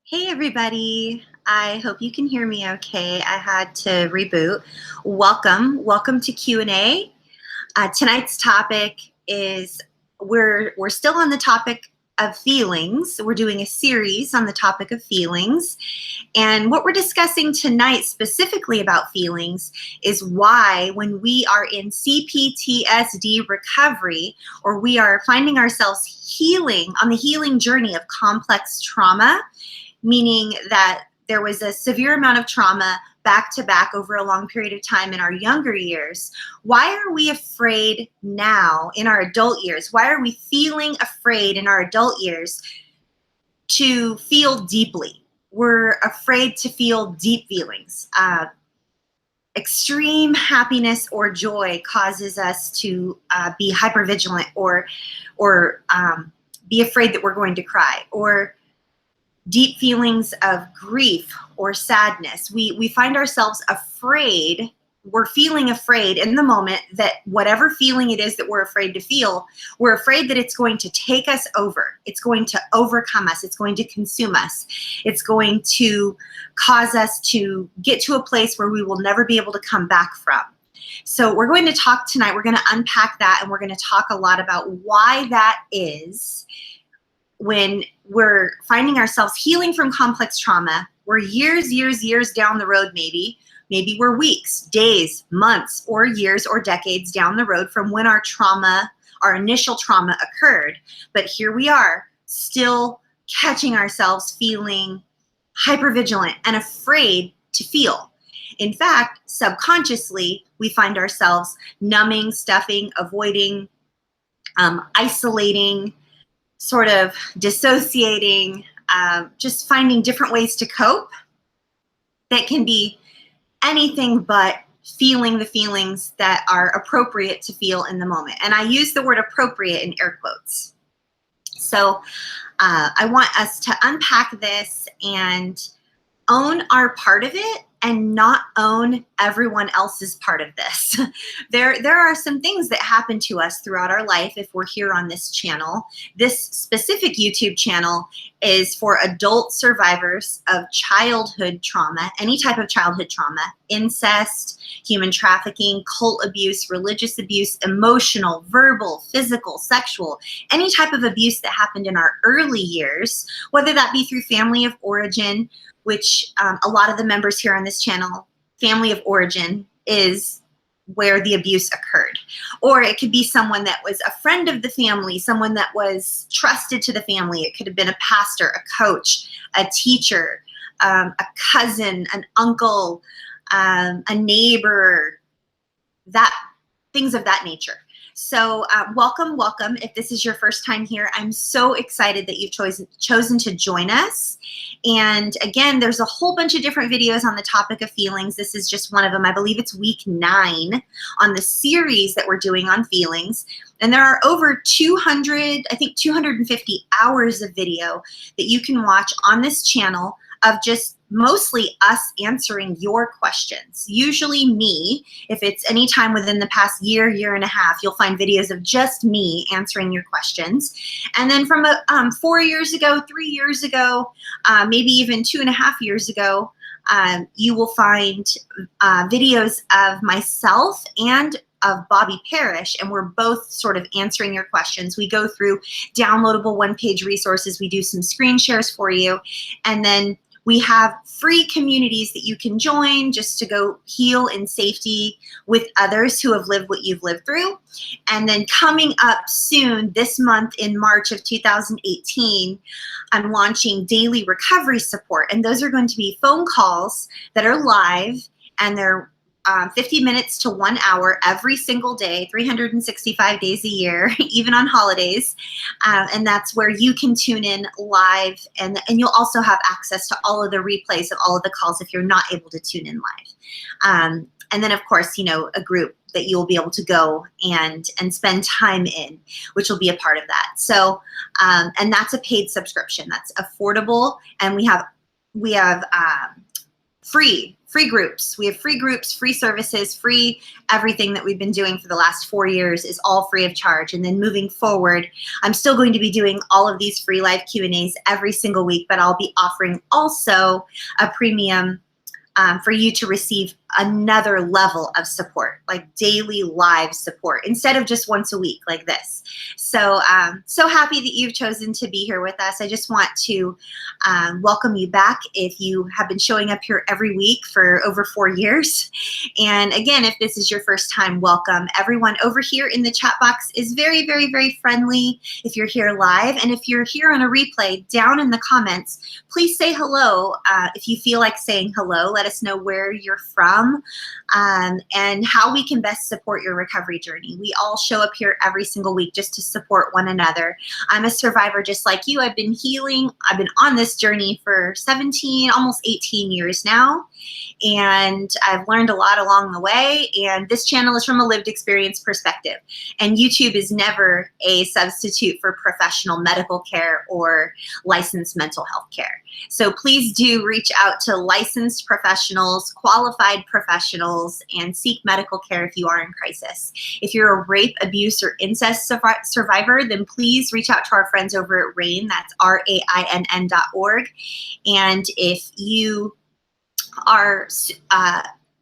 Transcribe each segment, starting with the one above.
Hey everybody, I hope you can hear me okay. I had to reboot. Welcome to Q&A. Tonight's topic is, we're still on the topic of feelings. We're doing a series on the topic of feelings. And what we're discussing tonight specifically about feelings is why when we are in CPTSD recovery, or we are finding ourselves healing on the healing journey of complex trauma, meaning that there was a severe amount of trauma back to back over a long period of time in our younger years. Why are we afraid now in our adult years? Why are we feeling afraid in our adult years to feel deeply? We're afraid to feel deep feelings. Extreme happiness or joy causes us to be hypervigilant or be afraid that we're going to cry, or deep feelings of grief or sadness. We find ourselves afraid. We're feeling afraid in the moment that whatever feeling it is that we're afraid to feel, we're afraid that it's going to take us over. It's going to overcome us. It's going to consume us. It's going to cause us to get to a place where we will never be able to come back from. So we're going to talk tonight. We're going to unpack that, and we're going to talk a lot about why that is. When we're finding ourselves healing from complex trauma, we're years down the road, maybe we're weeks, days, months, or years or decades down the road from when our trauma, our initial trauma occurred. But here we are, still catching ourselves feeling hypervigilant and afraid to feel. In fact, subconsciously, we find ourselves numbing, stuffing, avoiding, isolating, sort of dissociating, just finding different ways to cope that can be anything but feeling the feelings that are appropriate to feel in the moment. And I use the word appropriate in air quotes. So I want us to unpack this and own our part of it and not own everyone else's part of this. There are some things that happen to us throughout our life if we're here on this channel. This specific YouTube channel is for adult survivors of childhood trauma, any type of childhood trauma, incest, human trafficking, cult abuse, religious abuse, emotional, verbal, physical, sexual, any type of abuse that happened in our early years, whether that be through family of origin, which a lot of the members here on this channel, family of origin is where the abuse occurred. Or it could be someone that was a friend of the family, someone that was trusted to the family. It could have been a pastor, a coach, a teacher, a cousin, an uncle, a neighbor, things of that nature. So welcome. If this is your first time here, I'm so excited that you've chosen to join us. And again, there's a whole bunch of different videos on the topic of feelings. This is just one of them. I believe it's week 9 on the series that we're doing on feelings. And there are over 250 hours of video that you can watch on this channel of just mostly us answering your questions. Usually me, if it's any time within the past year and a half, you'll find videos of just me answering your questions. And then from 4 years ago, 3 years ago, maybe even 2.5 years ago, you will find videos of myself and of Bobby Parrish, and we're both sort of answering your questions. We go through downloadable one-page resources. We do some screen shares for you, and then we have free communities that you can join just to go heal in safety with others who have lived what you've lived through. And then coming up soon, this month in March of 2018, I'm launching daily recovery support. And those are going to be phone calls that are live, and they're 50 minutes to 1 hour every single day, 365 days a year, even on holidays. And that's where you can tune in live, and you'll also have access to all of the replays of all of the calls if you're not able to tune in live. And then, of course, a group that you'll be able to go and spend time in, which will be a part of that. So, and that's a paid subscription. That's affordable, and we have free free groups. We have free groups, free services, free everything that we've been doing for the last 4 years is all free of charge. And then moving forward, I'm still going to be doing all of these free live Q&As every single week, but I'll be offering also a premium for you to receive another level of support, like daily live support, instead of just once a week like this. So so happy that you've chosen to be here with us. I just want to welcome you back if you have been showing up here every week for over 4 years. And again, if this is your first time, welcome. Everyone over here in the chat box is very, very, very friendly if you're here live. And if you're here on a replay, down in the comments, please say hello. If you feel like saying hello, let us know where you're from. And how we can best support your recovery journey. We all show up here every single week just to support one another. I'm a survivor just like you. I've been healing. I've been on this journey for 17, almost 18 years now. And I've learned a lot along the way. And this channel is from a lived experience perspective. And YouTube is never a substitute for professional medical care or licensed mental health care. So please do reach out to licensed professionals, qualified professionals, and seek medical care if you are in crisis. If you're a rape, abuse, or incest survivor, then please reach out to our friends over at RAINN, that's RAINN.org. And if you are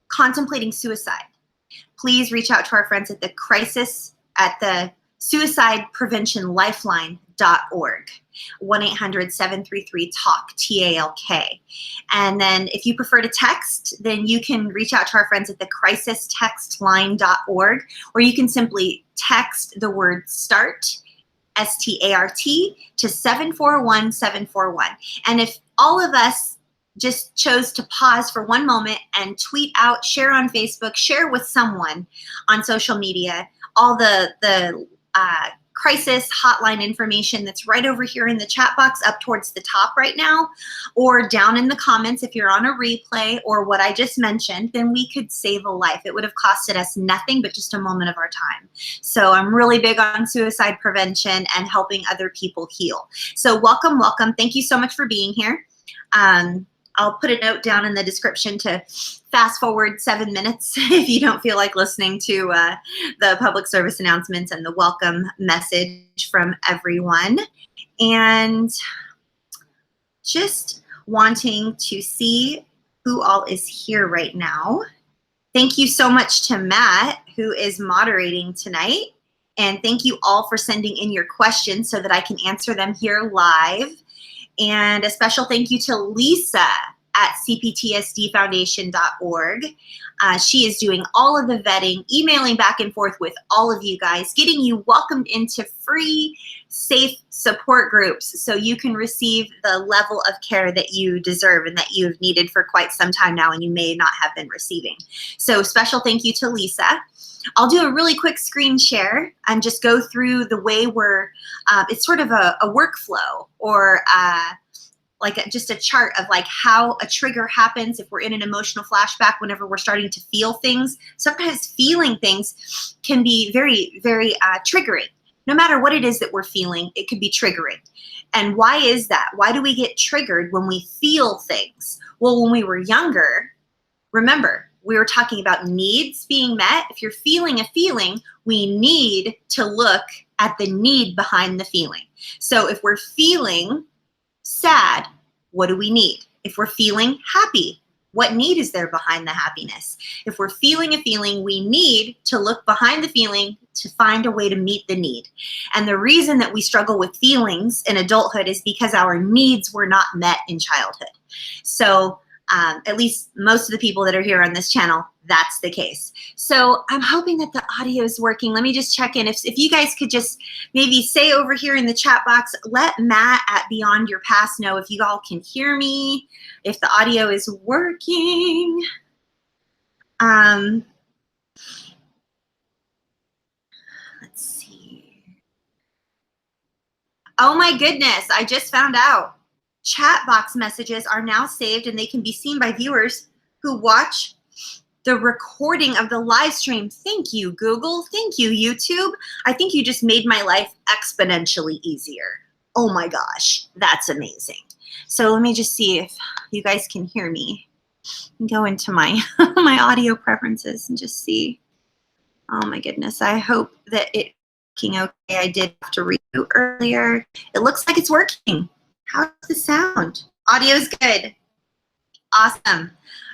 contemplating suicide, please reach out to our friends at the Suicide Prevention Lifeline.org, 1-800-733-TALK, TALK. And then if you prefer to text, then you can reach out to our friends at the crisistextline.org, or you can simply text the word START, S-T-A-R-T, to 741-741. And if all of us just chose to pause for one moment and tweet out, share on Facebook, share with someone on social media, all the crisis hotline information that's right over here in the chat box up towards the top right now, or down in the comments if you're on a replay, or what I just mentioned, then we could save a life. It would have costed us nothing but just a moment of our time. So I'm really big on suicide prevention and helping other people heal. So welcome, welcome. Thank you so much for being here. I'll put a note down in the description to fast forward 7 minutes if you don't feel like listening to the public service announcements and the welcome message from everyone. And just wanting to see who all is here right now. Thank you so much to Matt, who is moderating tonight. And thank you all for sending in your questions so that I can answer them here live. And a special thank you to Lisa at CPTSDFoundation.org. She is doing all of the vetting, emailing back and forth with all of you guys, getting you welcomed into free, safe support groups so you can receive the level of care that you deserve and that you've needed for quite some time now and you may not have been receiving. So special thank you to Lisa. I'll do a really quick screen share and just go through the way we're, it's sort of a workflow or just a chart of like how a trigger happens if we're in an emotional flashback whenever we're starting to feel things. Sometimes feeling things can be very, very triggering. No matter what it is that we're feeling, it could be triggering. And why is that? Why do we get triggered when we feel things? Well, when we were younger, remember, we were talking about needs being met. If you're feeling a feeling, we need to look at the need behind the feeling. So if we're feeling sad, what do we need? If we're feeling happy, what need is there behind the happiness? If we're feeling a feeling, we need to look behind the feeling to find a way to meet the need. And the reason that we struggle with feelings in adulthood is because our needs were not met in childhood. So at least most of the people that are here on this channel, that's the case. So I'm hoping that the audio is working. Let me just check in. If you guys could just maybe say over here in the chat box, let Matt at Beyond Your Past know if you all can hear me, if the audio is working. Let's see. Oh my goodness, I just found out. Chat box messages are now saved and they can be seen by viewers who watch the recording of the live stream. Thank you, Google. Thank you, YouTube. I think you just made my life exponentially easier. Oh my gosh, that's amazing. So let me just see if you guys can hear me. Go into my my audio preferences and just see. Oh my goodness. I hope that it's working okay. I did have to reboot earlier. It looks like it's working. How's the sound? Audio's good. Awesome.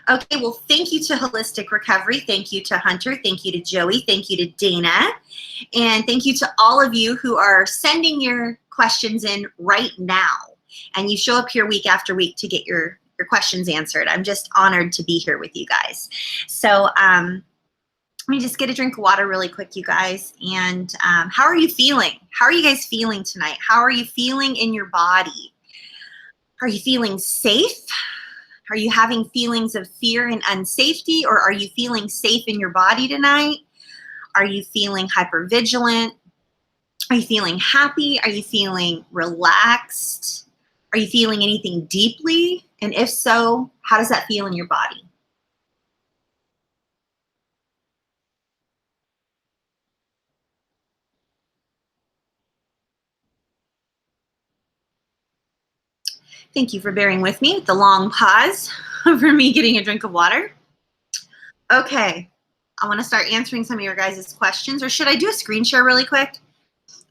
Okay, well, thank you to Holistic Recovery. Thank you to Hunter. Thank you to Joey. Thank you to Dana. And thank you to all of you who are sending your questions in right now. And you show up here week after week to get your questions answered. I'm just honored to be here with you guys. So let me just get a drink of water really quick, you guys. And how are you feeling? How are you guys feeling tonight? How are you feeling in your body? Are you feeling safe? Are you having feelings of fear and unsafety, or are you feeling safe in your body tonight? Are you feeling hypervigilant? Are you feeling happy? Are you feeling relaxed? Are you feeling anything deeply? And if so, how does that feel in your body? Thank you for bearing with me with the long pause for me getting a drink of water. Okay, I want to start answering some of your guys' questions, or should I do a screen share really quick?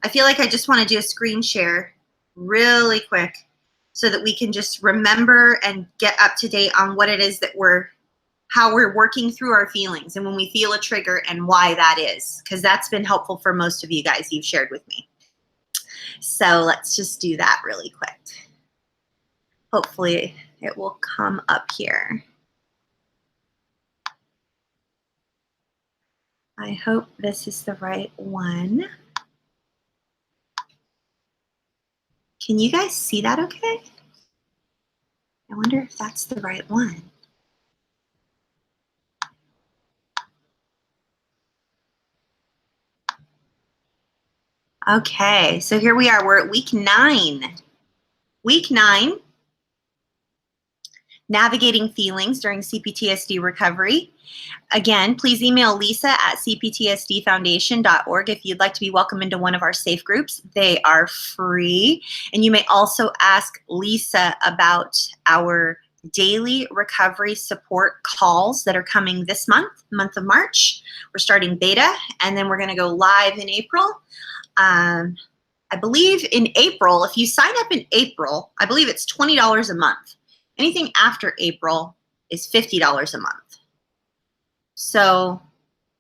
I feel like I just want to do a screen share really quick so that we can just remember and get up to date on what it is that how we're working through our feelings and when we feel a trigger and why that is, because that's been helpful for most of you guys. You've shared with me. So let's just do that really quick. Hopefully it will come up here. I hope this is the right one. Can you guys see that okay? I wonder if that's the right one. Okay, so here we are. We're at week 9. Week 9, navigating feelings during CPTSD recovery. Again, please email Lisa at cptsdfoundation.org if you'd like to be welcomed into one of our safe groups. They are free. And you may also ask Lisa about our daily recovery support calls that are coming this month of March. We're starting beta, and then we're going to go live in April. I believe in April, if you sign up in April, I believe it's $20 a month. Anything after April is $50 a month. So,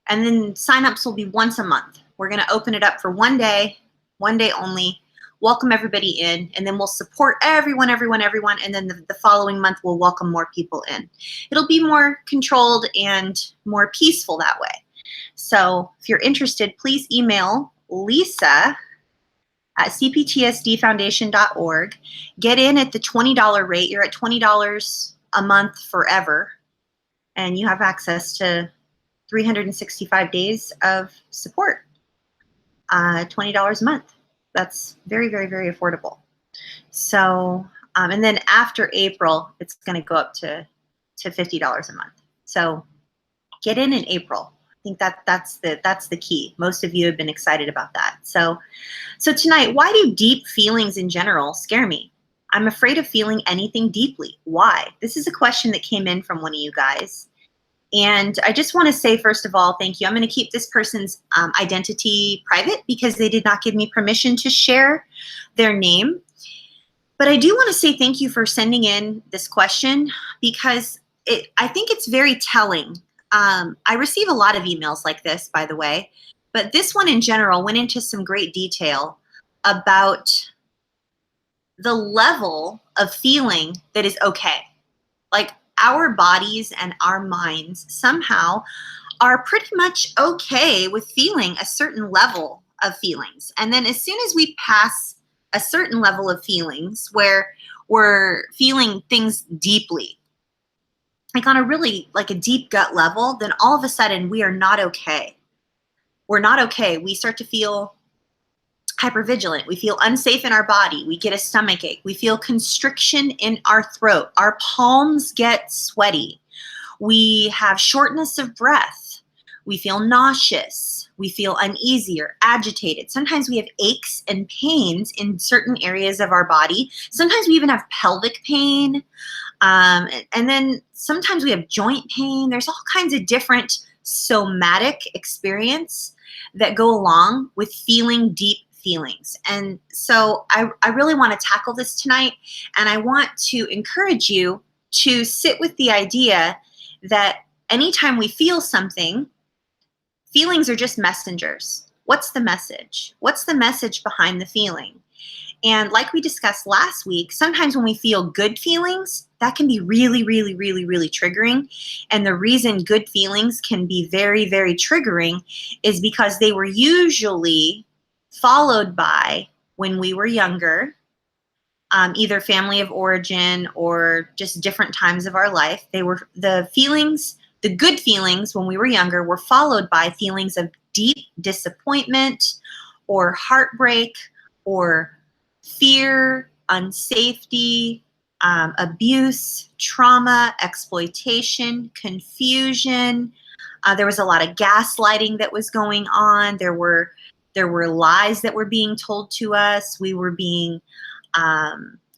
and then signups will be once a month. We're going to open it up for one day only, welcome everybody in, and then we'll support everyone, and then the following month we'll welcome more people in. It'll be more controlled and more peaceful that way. So if you're interested, please email Lisa at cptsdfoundation.org. Get in at the $20 rate. You're at $20 a month forever, and you have access to 365 days of support. $20 a month. That's very, very, very affordable. So, and then after April, it's going to go up to $50 a month. So get in April. I think that's the key. Most of you have been excited about that. So tonight, why do deep feelings in general scare me? I'm afraid of feeling anything deeply. Why? This is a question that came in from one of you guys. And I just want to say, first of all, thank you. I'm going to keep this person's identity private because they did not give me permission to share their name. But I do want to say thank you for sending in this question because I think it's very telling. I receive a lot of emails like this, by the way, but this one in general went into some great detail about the level of feeling that is okay. Like our bodies and our minds somehow are pretty much okay with feeling a certain level of feelings. And then as soon as we pass a certain level of feelings where we're feeling things deeply, like on a really like a deep gut level, then all of a sudden we are not okay. We're not okay. We start to feel hypervigilant. We feel unsafe in our body. We get a stomach ache. We feel constriction in our throat. Our palms get sweaty. We have shortness of breath. We feel nauseous. We feel uneasy or agitated. Sometimes we have aches and pains in certain areas of our body. Sometimes we even have pelvic pain. And then sometimes we have joint pain. There's all kinds of different somatic experience that go along with feeling deep feelings. And so I really want to tackle this tonight. And I want to encourage you to sit with the idea that anytime we feel something, feelings are just messengers. What's the message? What's the message behind the feeling? And like we discussed last week, sometimes when we feel good feelings, that can be really, really, really, really triggering. And the reason good feelings can be very, very triggering is because they were usually followed by, when we were younger, either family of origin or just different times of our life. They were the feelings, the good feelings when we were younger were followed by feelings of deep disappointment or heartbreak or fear, unsafety, abuse, trauma, exploitation, confusion. There was a lot of gaslighting that was going on. There were lies that were being told to us. We were being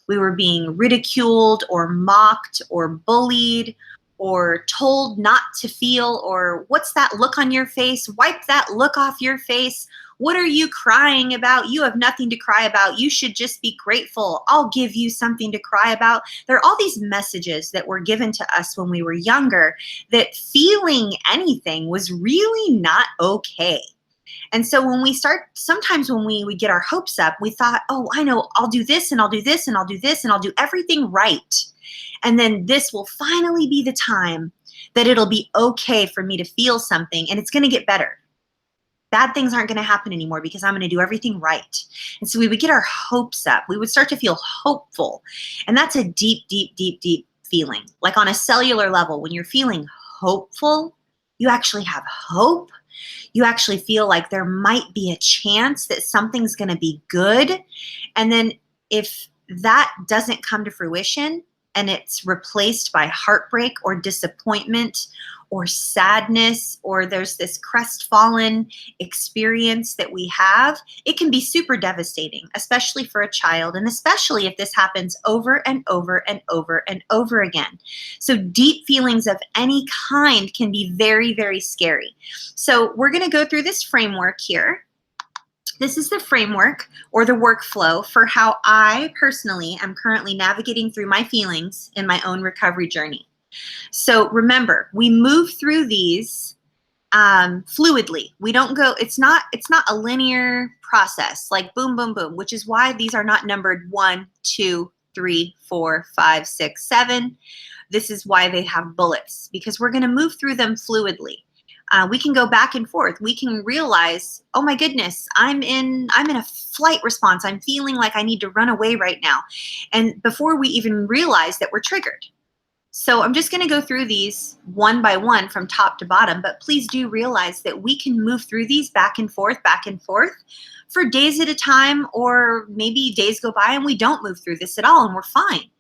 ridiculed or mocked or bullied or told not to feel, or what's that look on your face? Wipe that look off your face. What are you crying about? You have nothing to cry about. You should just be grateful. I'll give you something to cry about. There are all these messages that were given to us when we were younger that feeling anything was really not okay. And so when we start, sometimes when we get our hopes up, we thought, oh, I know, I'll do this and I'll do this and I'll do this and I'll do everything right. And then this will finally be the time that it'll be okay for me to feel something, and it's going to get better. Bad things aren't going to happen anymore because I'm going to do everything right. And so we would get our hopes up. We would start to feel hopeful. And that's a deep, deep, deep, deep feeling. Like on a cellular level, when you're feeling hopeful, you actually have hope. You actually feel like there might be a chance that something's going to be good. And then if that doesn't come to fruition and it's replaced by heartbreak or disappointment or sadness, or there's this crestfallen experience that we have, it can be super devastating, especially for a child, and especially if this happens over and over and over and over again. So deep feelings of any kind can be very, very scary. So we're going to go through this framework here. This is the framework or the workflow for how I personally am currently navigating through my feelings in my own recovery journey. So remember, we move through these fluidly. We don't go, it's not a linear process, like boom, boom, boom, which is why these are not numbered 1, 2, 3, 4, 5, 6, 7. This is why they have bullets, because we're going to move through them fluidly. We can go back and forth. We can realize, oh my goodness, I'm in a flight response. I'm feeling like I need to run away right now. And before we even realize that we're triggered. So I'm just going to go through these one by one from top to bottom, but please do realize that we can move through these back and forth for days at a time, or maybe days go by and we don't move through this at all and we're fine.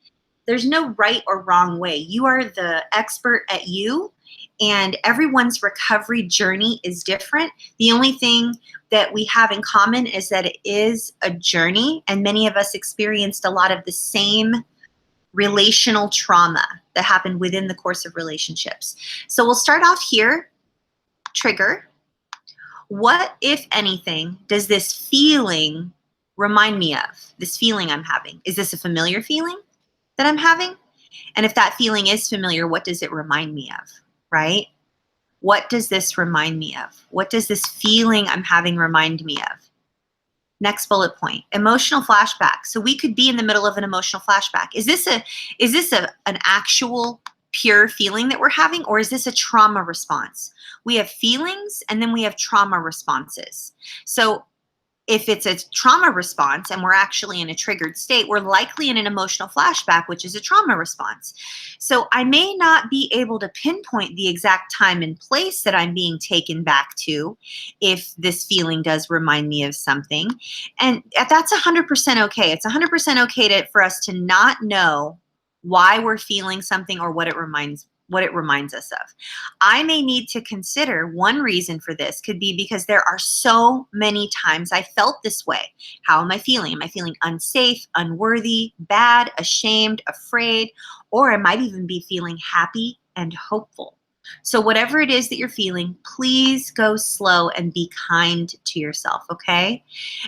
There's no right or wrong way. You are the expert at you, and everyone's recovery journey is different. The only thing that we have in common is that it is a journey, and many of us experienced a lot of the same relational trauma that happened within the course of relationships. So we'll start off here. Trigger. What, if anything, does this feeling remind me of? This feeling I'm having. Is this a familiar feeling that I'm having? And if that feeling is familiar, what does it remind me of, right? What does this remind me of? What does this feeling I'm having remind me of? Next bullet point, emotional flashback. So we could be in the middle of an emotional flashback. Is this an actual pure feeling that we're having, or is this a trauma response? We have feelings and then we have trauma responses. So if it's a trauma response and we're actually in a triggered state, we're likely in an emotional flashback, which is a trauma response. So I may not be able to pinpoint the exact time and place that I'm being taken back to if this feeling does remind me of something. And that's 100% okay. It's 100% okay for us to not know why we're feeling something or what it reminds what it reminds us of. I may need to consider one reason for this could be because there are so many times I felt this way. How am I feeling? Am I feeling unsafe, unworthy, bad, ashamed, afraid, or I might even be feeling happy and hopeful? So whatever it is that you're feeling, please go slow and be kind to yourself, okay?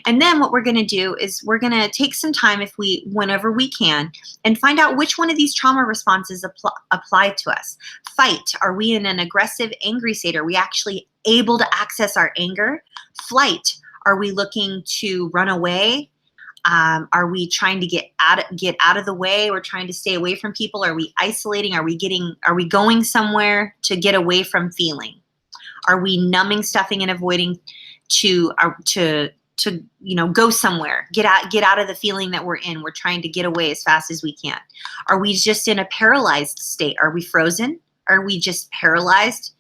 And then what we're going to do is we're going to take some time whenever we can, and find out which one of these trauma responses apply to us. Fight, are we in an aggressive, angry state? Are we actually able to access our anger? Flight, are we looking to run away? Are we trying to get out of the way? We're trying to stay away from people. Are we isolating? Are we going somewhere to get away from feeling? Are we numbing, stuffing, and avoiding to go somewhere, get out of the feeling that we're in? We're trying to get away as fast as we can. Are we just in a paralyzed state? Are we frozen? Are we just paralyzed?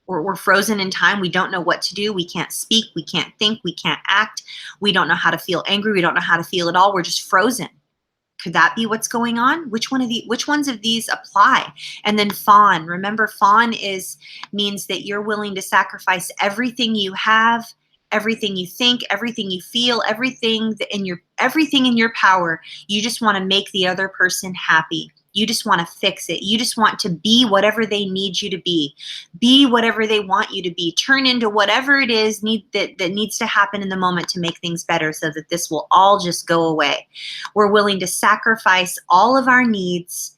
We're frozen in time. We don't know what to do. We can't speak. We can't think. We can't act. We don't know how to feel angry. We don't know how to feel at all. We're just frozen. Could that be what's going on? Which ones of these apply? And then fawn. Remember, fawn means that you're willing to sacrifice everything you have, everything you think, everything you feel, everything in your power. You just want to make the other person happy. You just want to fix it. You just want to be whatever they need you to be. Be whatever they want you to be. Turn into whatever it is that needs to happen in the moment to make things better, so that this will all just go away. We're willing to sacrifice all of our needs,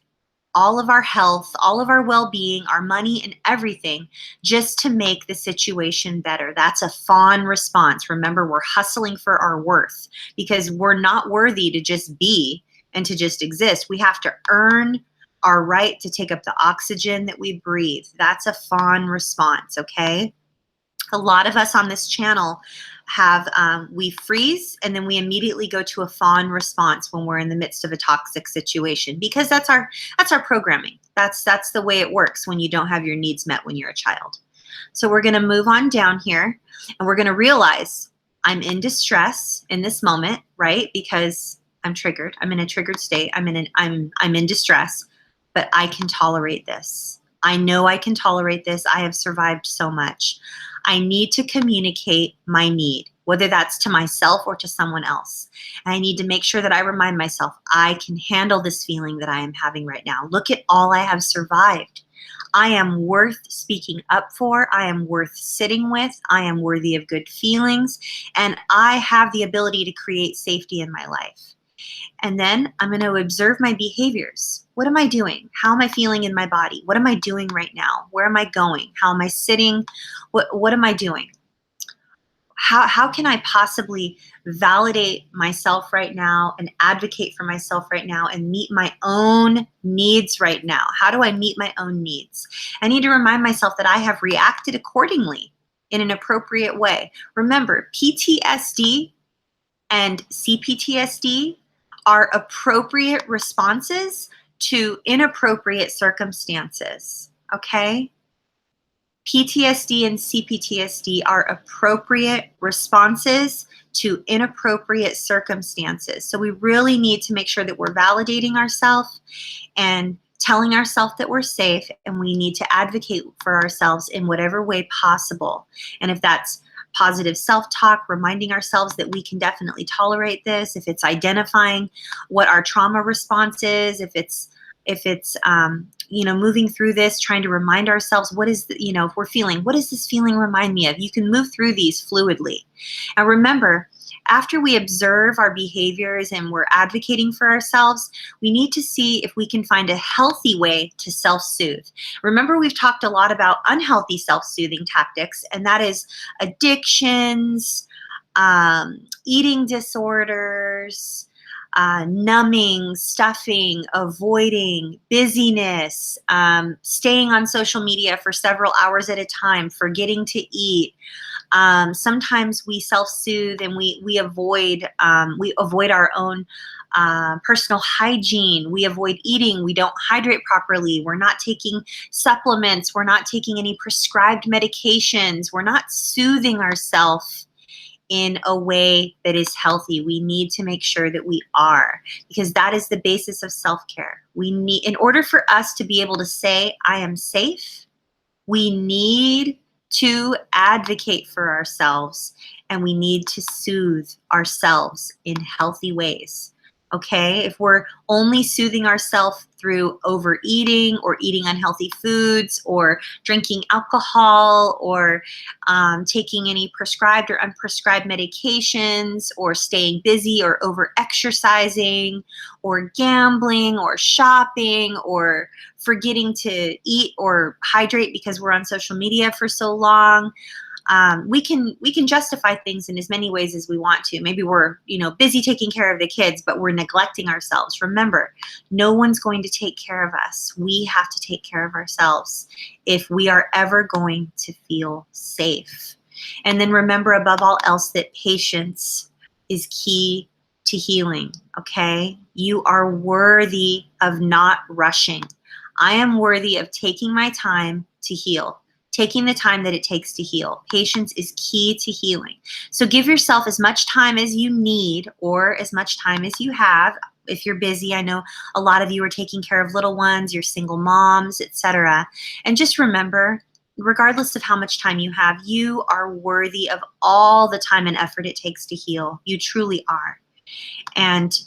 all of our health, all of our well-being, our money, and everything just to make the situation better. That's a fawn response. Remember, we're hustling for our worth, because we're not worthy to just be and to just exist. We have to earn our right to take up the oxygen that we breathe. That's a fawn response, okay? A lot of us on this channel we freeze, and then we immediately go to a fawn response when we're in the midst of a toxic situation, because that's our programming. That's the way it works when you don't have your needs met when you're a child. So we're going to move on down here, and we're going to realize I'm in distress in this moment, right? Because I'm triggered. I'm in a triggered state. I'm in distress, but I can tolerate this. I know I can tolerate this. I have survived so much. I need to communicate my need, whether that's to myself or to someone else. And I need to make sure that I remind myself, I can handle this feeling that I am having right now. Look at all I have survived. I am worth speaking up for. I am worth sitting with. I am worthy of good feelings. And I have the ability to create safety in my life. And then I'm going to observe my behaviors. What am I doing? How am I feeling in my body? What am I doing right now? Where am I going? How am I sitting? What am I doing? How can I possibly validate myself right now and advocate for myself right now and meet my own needs right now? How do I meet my own needs? I need to remind myself that I have reacted accordingly in an appropriate way. Remember, PTSD and CPTSD are appropriate responses to inappropriate circumstances, okay? PTSD and CPTSD are appropriate responses to inappropriate circumstances. So we really need to make sure that we're validating ourselves and telling ourselves that we're safe, and we need to advocate for ourselves in whatever way possible. And if that's positive self-talk, reminding ourselves that we can definitely tolerate this, if it's identifying what our trauma response is, if it's moving through this, trying to remind ourselves if we're feeling, what does this feeling remind me of? You can move through these fluidly. And remember, after we observe our behaviors and we're advocating for ourselves, we need to see if we can find a healthy way to self-soothe. Remember, we've talked a lot about unhealthy self-soothing tactics, and that is addictions, eating disorders, numbing, stuffing, avoiding, busyness, staying on social media for several hours at a time, forgetting to eat. Sometimes we self-soothe and we avoid our own personal hygiene. We avoid eating. We don't hydrate properly. We're not taking supplements. We're not taking any prescribed medications. We're not soothing ourselves in a way that is healthy. We need to make sure that we are, because that is the basis of self-care. We need, in order for us to be able to say, I am safe, we need to advocate for ourselves, and we need to soothe ourselves in healthy ways. Okay, if we're only soothing ourselves through overeating or eating unhealthy foods or drinking alcohol or taking any prescribed or unprescribed medications or staying busy or over exercising or gambling or shopping or forgetting to eat or hydrate because we're on social media for so long, we can justify things in as many ways as we want to. Maybe we're busy taking care of the kids, but we're neglecting ourselves. Remember, no one's going to take care of us. We have to take care of ourselves if we are ever going to feel safe. And then remember, above all else, that patience is key to healing. Okay, you are worthy of not rushing. I am worthy of taking my time to heal. Taking the time that it takes to heal. Patience is key to healing. So give yourself as much time as you need or as much time as you have. If you're busy, I know a lot of you are taking care of little ones, you're single moms, etc. And just remember, regardless of how much time you have, you are worthy of all the time and effort it takes to heal. You truly are. And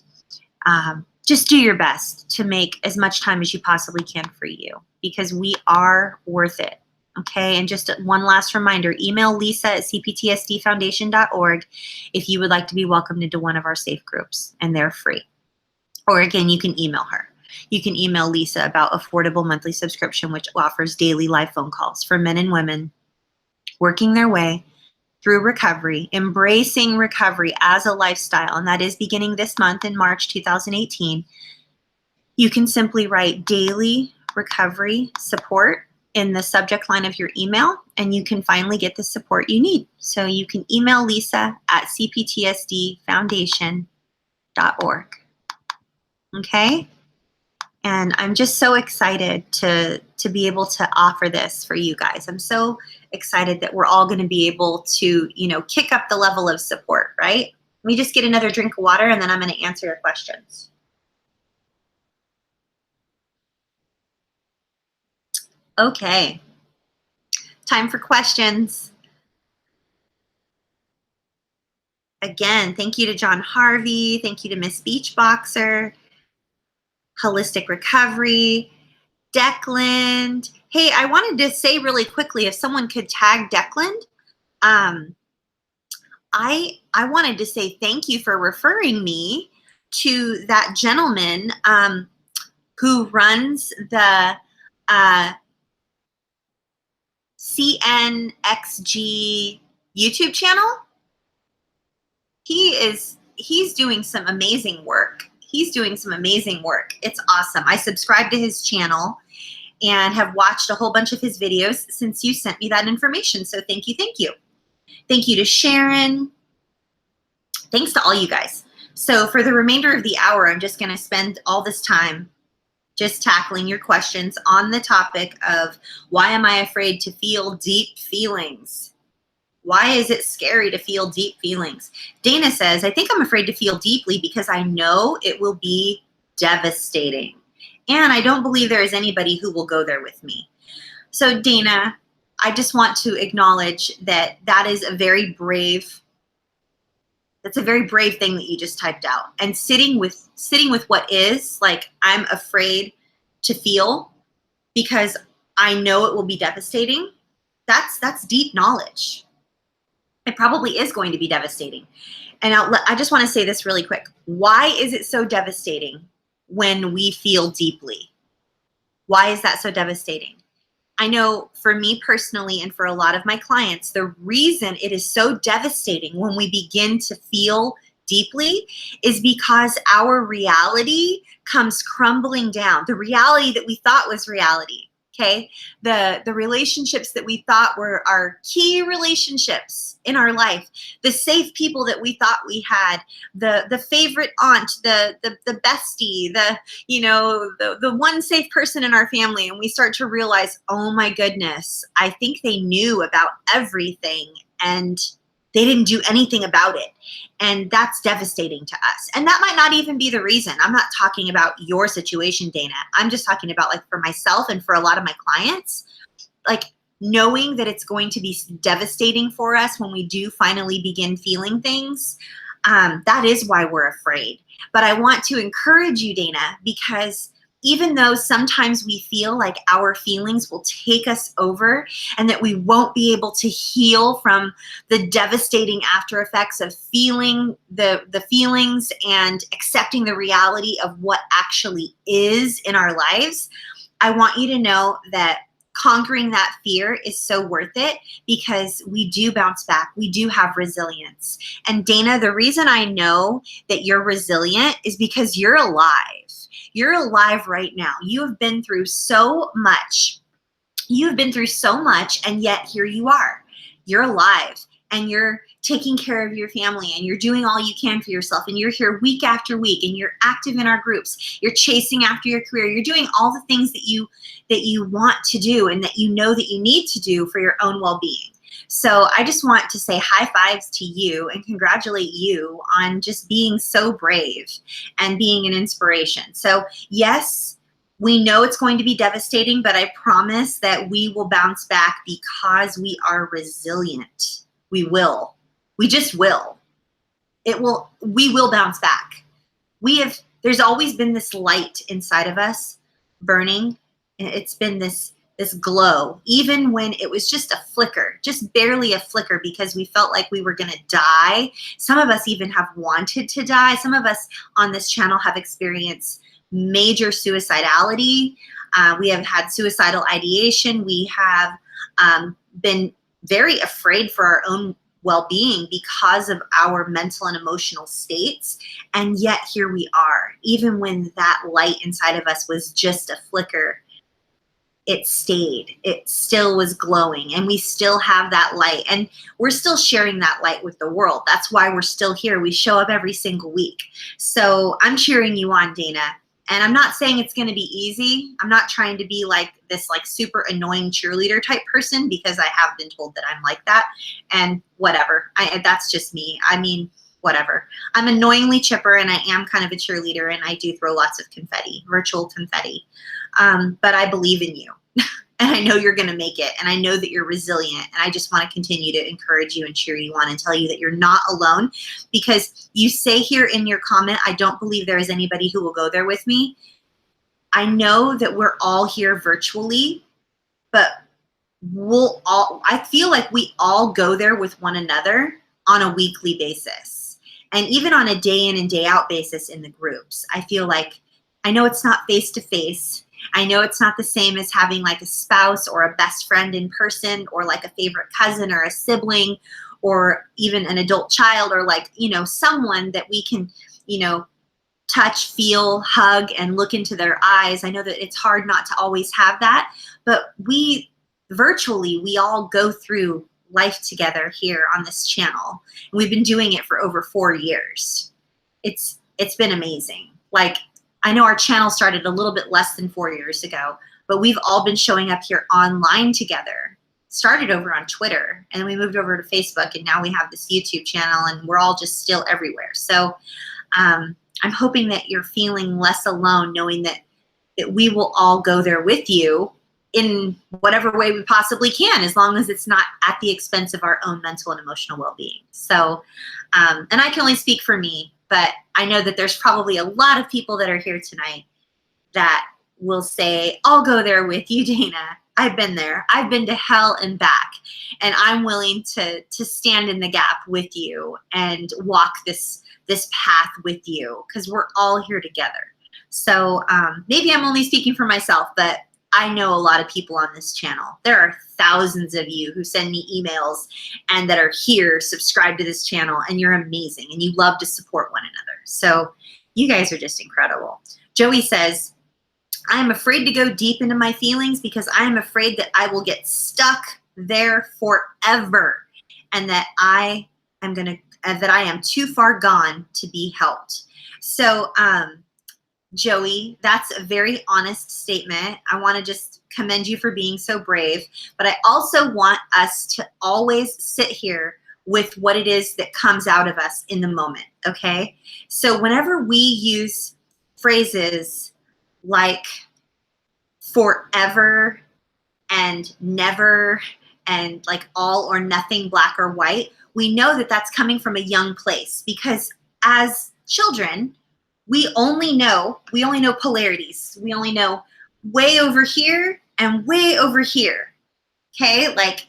just do your best to make as much time as you possibly can for you, because we are worth it. Okay, and just one last reminder, email lisa@cptsdfoundation.org if you would like to be welcomed into one of our safe groups, and they're free. Or again, you can email her. You can email Lisa about affordable monthly subscription, which offers daily live phone calls for men and women working their way through recovery, embracing recovery as a lifestyle, and that is beginning this month in March 2018. You can simply write daily recovery support in the subject line of your email, and you can finally get the support you need. So you can email Lisa at cptsdfoundation.org. Okay? And I'm just so excited to be able to offer this for you guys. I'm so excited that we're all going to be able to, kick up the level of support, right? Let me just get another drink of water, and then I'm going to answer your questions. Okay. Time for questions. Again, thank you to John Harvey. Thank you to Miss Beachboxer. Holistic Recovery. Declan. Hey, I wanted to say really quickly, if someone could tag Declan, I wanted to say thank you for referring me to that gentleman who runs the CNXG YouTube channel. He's doing some amazing work. He's doing some amazing work. It's awesome. I subscribe to his channel and have watched a whole bunch of his videos since you sent me that information. So thank you, thank you. Thank you to Sharon. Thanks to all you guys. So for the remainder of the hour, I'm just going to spend all this time just tackling your questions on the topic of, why am I afraid to feel deep feelings? Why is it scary to feel deep feelings? Dana says, I think I'm afraid to feel deeply because I know it will be devastating. And I don't believe there is anybody who will go there with me. So Dana, I just want to acknowledge that that is a very brave, that's a very brave thing that you just typed out. And sitting with what is, like, I'm afraid to feel because I know it will be devastating. That's deep knowledge. It probably is going to be devastating. And I just want to say this really quick. Why is it so devastating when we feel deeply? Why is that so devastating? I know for me personally and for a lot of my clients, the reason it is so devastating when we begin to feel deeply is because our reality comes crumbling down. The reality that we thought was reality, okay? The relationships that we thought were our key relationships in our life, the safe people that we thought we had, the favorite aunt, the bestie, the one safe person in our family, and we start to realize, oh my goodness, I think they knew about everything, and they didn't do anything about it. And that's devastating to us. And that might not even be the reason. I'm not talking about your situation, Dana. I'm just talking about, like, for myself and for a lot of my clients, like, knowing that it's going to be devastating for us when we do finally begin feeling things. That is why we're afraid. But I want to encourage you, Dana, because even though sometimes we feel like our feelings will take us over and that we won't be able to heal from the devastating after effects of feeling the feelings and accepting the reality of what actually is in our lives, I want you to know that conquering that fear is so worth it, because we do bounce back. We do have resilience. And Dana, the reason I know that you're resilient is because you're alive. You're alive right now. You have been through so much. You've been through so much, and yet here you are. You're alive, and you're taking care of your family, and you're doing all you can for yourself, and you're here week after week, and you're active in our groups. You're chasing after your career. You're doing all the things that you want to do and that you know that you need to do for your own well-being. So I just want to say high fives to you and congratulate you on just being so brave and being an inspiration. So yes, we know it's going to be devastating, but I promise that we will bounce back because we are resilient. We will. We just will. We will bounce back. There's always been this light inside of us burning. It's been this glow, even when it was just a flicker, just barely a flicker, because we felt like we were going to die. Some of us even have wanted to die. Some of us on this channel have experienced major suicidality. We have had suicidal ideation. We have been very afraid for our own well-being because of our mental and emotional states. And yet here we are. Even when that light inside of us was just a flicker, it stayed. It still was glowing, and we still have that light, and we're still sharing that light with the world. That's why we're still here. We show up every single week. So I'm cheering you on, Dana. And I'm not saying it's going to be easy. I'm not trying to be like this super annoying cheerleader type person, because I have been told that I'm like that, and whatever. That's just me. I mean, whatever. I'm annoyingly chipper, and I am kind of a cheerleader, and I do throw lots of confetti, virtual confetti. But I believe in you, and I know you're going to make it, and I know that you're resilient, and I just want to continue to encourage you and cheer you on and tell you that you're not alone, because you say here in your comment, I don't believe there is anybody who will go there with me. I know that we're all here virtually, but I feel like we all go there with one another on a weekly basis, and even on a day in and day out basis in the groups. I feel like, I know it's not face to face. I know it's not the same as having like a spouse or a best friend in person, or like a favorite cousin or a sibling, or even an adult child, or like, someone that we can, touch, feel, hug, and look into their eyes. I know that it's hard not to always have that, but we all go through life together here on this channel. And we've been doing it for over 4 years. It's been amazing. Like, I know our channel started a little bit less than 4 years ago, but we've all been showing up here online together. Started over on Twitter, and then we moved over to Facebook, and now we have this YouTube channel, and we're all just still everywhere. So I'm hoping that you're feeling less alone, knowing that we will all go there with you in whatever way we possibly can, as long as it's not at the expense of our own mental and emotional well-being. So, and I can only speak for me, but I know that there's probably a lot of people that are here tonight that will say, I'll go there with you, Dana. I've been there. I've been to hell and back, and I'm willing to stand in the gap with you and walk this path with you, because we're all here together. So maybe I'm only speaking for myself, but I know a lot of people on this channel. There are thousands of you who send me emails and that are here, subscribed to this channel, and you're amazing, and you love to support one another. So you guys are just incredible. Joey says, I am afraid to go deep into my feelings because I am afraid that I will get stuck there forever, and that I am too far gone to be helped. So Joey, that's a very honest statement. I want to just commend you for being so brave, but I also want us to always sit here with what it is that comes out of us in the moment, okay? So whenever we use phrases like forever and never and like all or nothing, black or white, we know that that's coming from a young place, because as children, we only know polarities. We only know way over here and way over here, okay? Like,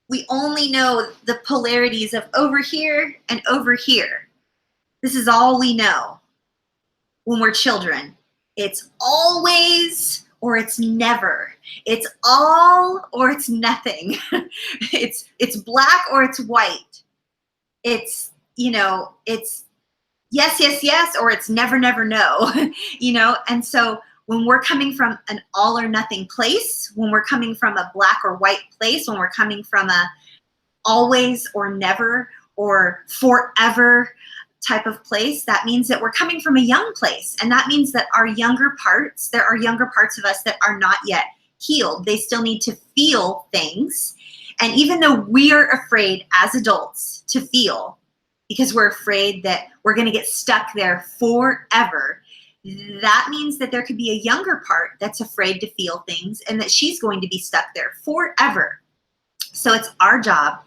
we only know the polarities of over here and over here. This is all we know when we're children. It's always or it's never. It's all or it's nothing. It's black or it's white. It's, it's yes, yes, yes, or it's never, never, no. And so when we're coming from an all or nothing place, when we're coming from a black or white place, when we're coming from a always or never or forever type of place, that means that we're coming from a young place. And that means that there are younger parts of us that are not yet healed. They still need to feel things. And even though we are afraid as adults to feel, because we're afraid that we're going to get stuck there forever, that means that there could be a younger part that's afraid to feel things and that she's going to be stuck there forever. So it's our job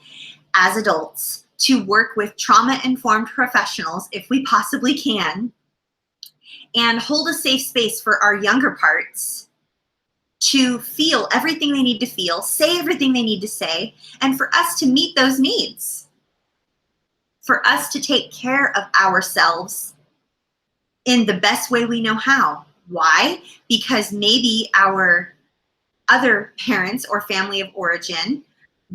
as adults to work with trauma-informed professionals, if we possibly can, and hold a safe space for our younger parts to feel everything they need to feel, say everything they need to say, and for us to meet those needs, for us to take care of ourselves in the best way we know how. Why? Because maybe our other parents or family of origin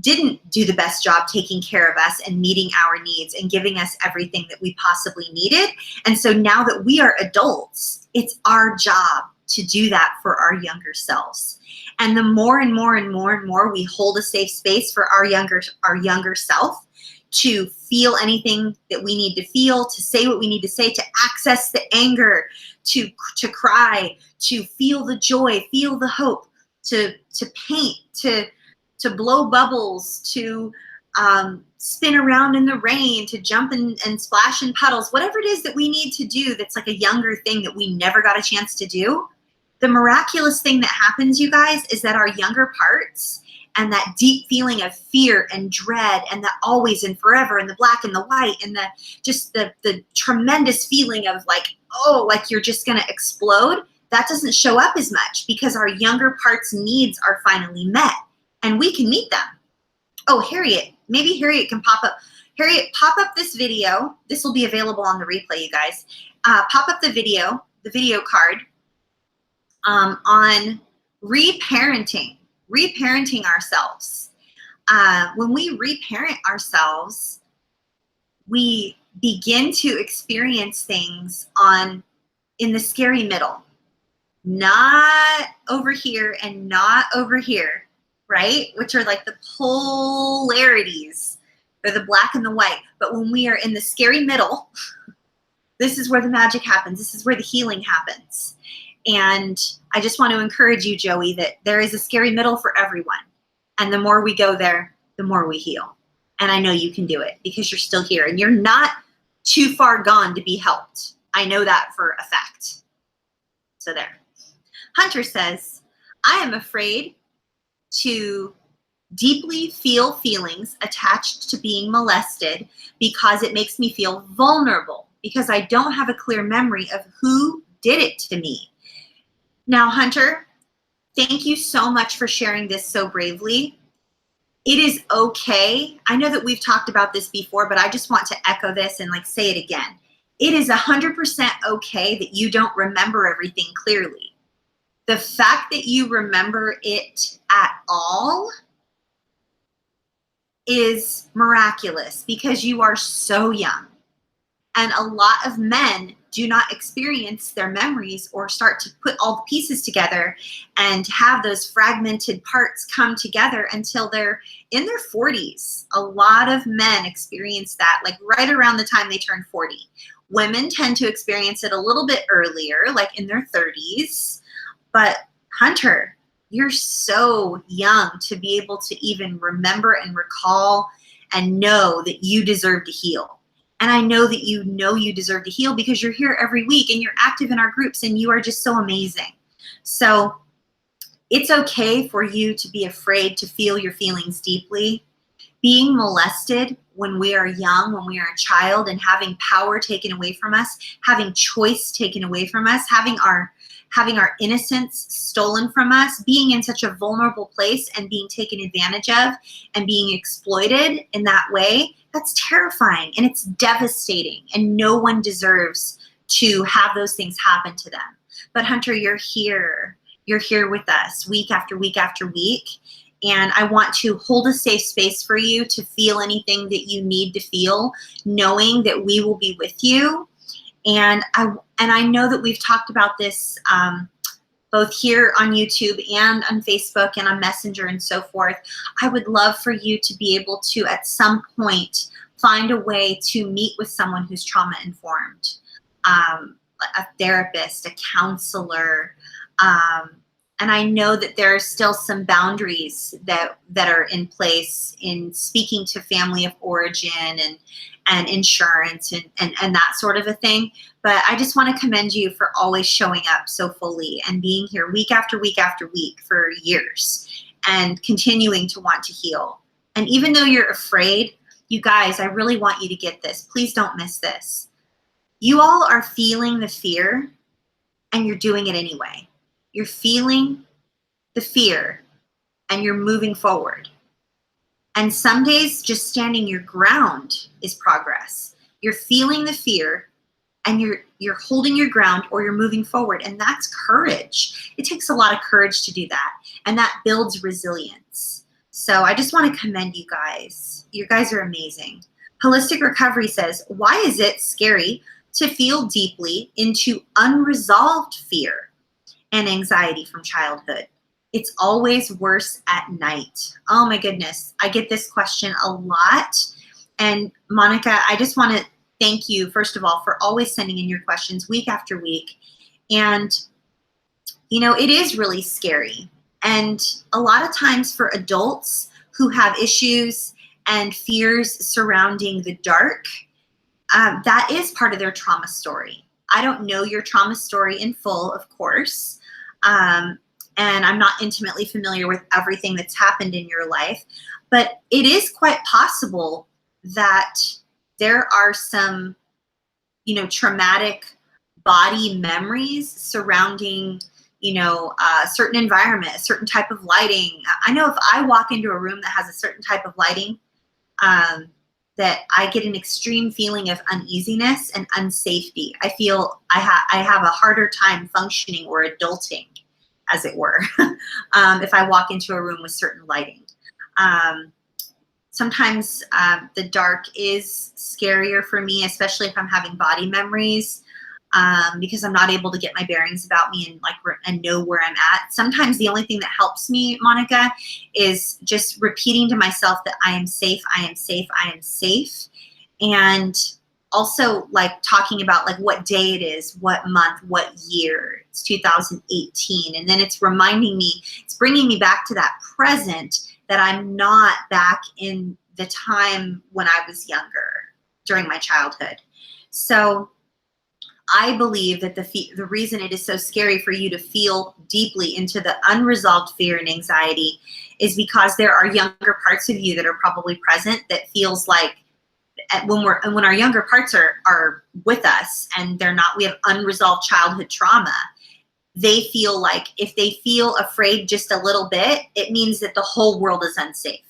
didn't do the best job taking care of us and meeting our needs and giving us everything that we possibly needed. And so now that we are adults, it's our job to do that for our younger selves. And the more and more and more and more we hold a safe space for our younger self to feel anything that we need to feel, to say what we need to say, to access the anger, to cry, to feel the joy, feel the hope, to paint, to blow bubbles, to spin around in the rain, to jump and splash in puddles, whatever it is that we need to do that's like a younger thing that we never got a chance to do. The miraculous thing that happens, you guys, is that our younger parts and that deep feeling of fear and dread and the always and forever and the black and the white and the tremendous feeling of like, oh, like you're just gonna explode, that doesn't show up as much because our younger parts' needs are finally met and we can meet them. Oh, Harriet, maybe Harriet can pop up. Harriet, pop up this video. This will be available on the replay, you guys. Pop up the video card on reparenting ourselves. When we reparent ourselves, we begin to experience things in the scary middle, not over here and not over here, right? Which are like the polarities, or the black and the white. But when we are in the scary middle, this is where the magic happens. This is where the healing happens. And I just want to encourage you, Joey, that there is a scary middle for everyone. And the more we go there, the more we heal. And I know you can do it because you're still here and you're not too far gone to be helped. I know that for a fact. So there. Hunter says, I am afraid to deeply feel feelings attached to being molested because it makes me feel vulnerable because I don't have a clear memory of who did it to me. Now, Hunter, thank you so much for sharing this so bravely. It is okay. I know that we've talked about this before, but I just want to echo this and like say it again. It is 100% okay that you don't remember everything clearly. The fact that you remember it at all is miraculous because you are so young. And a lot of men do not experience their memories or start to put all the pieces together and have those fragmented parts come together until they're in their 40s. A lot of men experience that like right around the time they turn 40. Women tend to experience it a little bit earlier, like in their 30s. But Hunter, you're so young to be able to even remember and recall and know that you deserve to heal. And I know that you deserve to heal because you're here every week and you're active in our groups and you are just so amazing. So it's okay for you to be afraid to feel your feelings deeply. Being molested when we are young, when we are a child, and having power taken away from us, having choice taken away from us, having our innocence stolen from us, being in such a vulnerable place and being taken advantage of and being exploited in that way, that's terrifying and it's devastating, and no one deserves to have those things happen to them. But Hunter, you're here. You're here with us week after week after week. And I want to hold a safe space for you to feel anything that you need to feel, knowing that we will be with you. And I know that we've talked about this both here on YouTube and on Facebook and on Messenger and so forth. I would love for you to be able to, at some point, find a way to meet with someone who's trauma-informed, a therapist, a counselor. And I know that there are still some boundaries that are in place in speaking to family of origin and insurance and that sort of a thing. But I just want to commend you for always showing up so fully and being here week after week after week for years and continuing to want to heal. And even though you're afraid, you guys, I really want you to get this. Please don't miss this. You all are feeling the fear and you're doing it anyway. You're feeling the fear and you're moving forward. And some days just standing your ground is progress. You're feeling the fear and you're holding your ground, or you're moving forward, and that's courage. It takes a lot of courage to do that, and that builds resilience. So I just want to commend you guys. You guys are amazing. Holistic Recovery says, why is it scary to feel deeply into unresolved fear and anxiety from childhood? It's always worse at night. Oh my goodness. I get this question a lot. And Monica, I just want to thank you, first of all, for always sending in your questions week after week. And, you know, it is really scary. And a lot of times for adults who have issues and fears surrounding the dark, that is part of their trauma story. I don't know your trauma story in full, of course. And I'm not intimately familiar with everything that's happened in your life, but it is quite possible that there are some, you know, traumatic body memories surrounding, you know, a certain environment, a certain type of lighting. I know if I walk into a room that has a certain type of lighting, that I get an extreme feeling of uneasiness and unsafety. I feel I have a harder time functioning or adulting, as it were, if I walk into a room with certain lighting. Sometimes the dark is scarier for me, especially if I'm having body memories, because I'm not able to get my bearings about me and know where I'm at. Sometimes the only thing that helps me, Monica, is just repeating to myself that I am safe, I am safe, I am safe. And also like talking about like what day it is, what month, what year. It's 2018. And then it's reminding me, it's bringing me back to that present, that I'm not back in the time when I was younger during my childhood. So I believe that the reason it is so scary for you to feel deeply into the unresolved fear and anxiety is because there are younger parts of you that are probably present that feels like when our younger parts are with us and they're not, we have unresolved childhood trauma, they feel like if they feel afraid just a little bit, it means that the whole world is unsafe.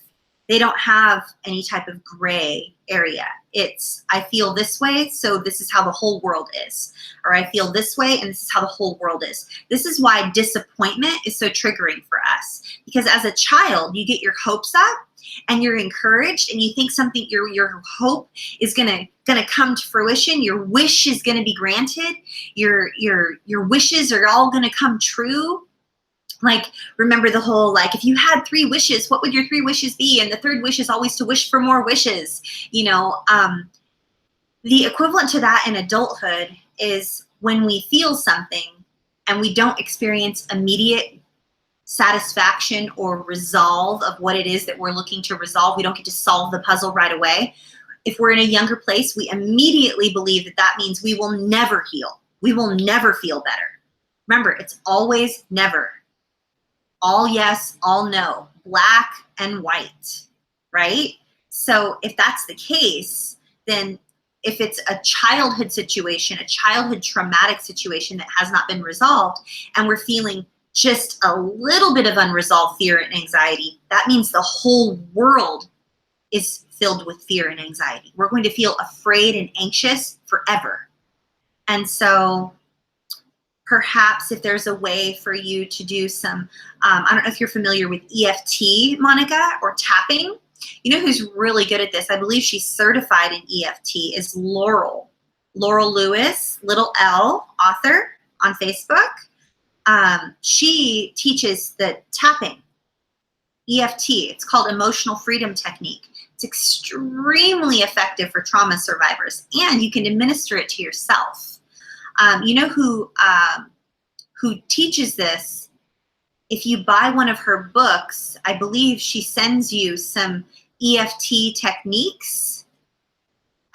They don't have any type of gray area. It's, I feel this way, so this is how the whole world is. Or I feel this way, and this is how the whole world is. This is why disappointment is so triggering for us. Because as a child, you get your hopes up, and you're encouraged, and you think something, your hope is gonna come to fruition. Your wish is gonna be granted. Your wishes are all gonna come true. Like, remember the whole, like, if you had 3 wishes, what would your 3 wishes be? And the third wish is always to wish for more wishes. You know, the equivalent to that in adulthood is when we feel something and we don't experience immediate satisfaction or resolve of what it is that we're looking to resolve. We don't get to solve the puzzle right away. If we're in a younger place, we immediately believe that that means we will never heal. We will never feel better. Remember, it's always never. All yes, all no, black and white, right? So if that's the case, then if it's a childhood situation, a childhood traumatic situation that has not been resolved, and we're feeling just a little bit of unresolved fear and anxiety, that means the whole world is filled with fear and anxiety. We're going to feel afraid and anxious forever. And so perhaps if there's a way for you to do some, I don't know if you're familiar with EFT, Monica, or tapping. You know who's really good at this? I believe she's certified in EFT, is Laurel. Laurel Lewis, little L, author on Facebook. She teaches the tapping, EFT. It's called Emotional Freedom Technique. It's extremely effective for trauma survivors, and you can administer it to yourself. You know who teaches this? If you buy one of her books, I believe she sends you some EFT techniques,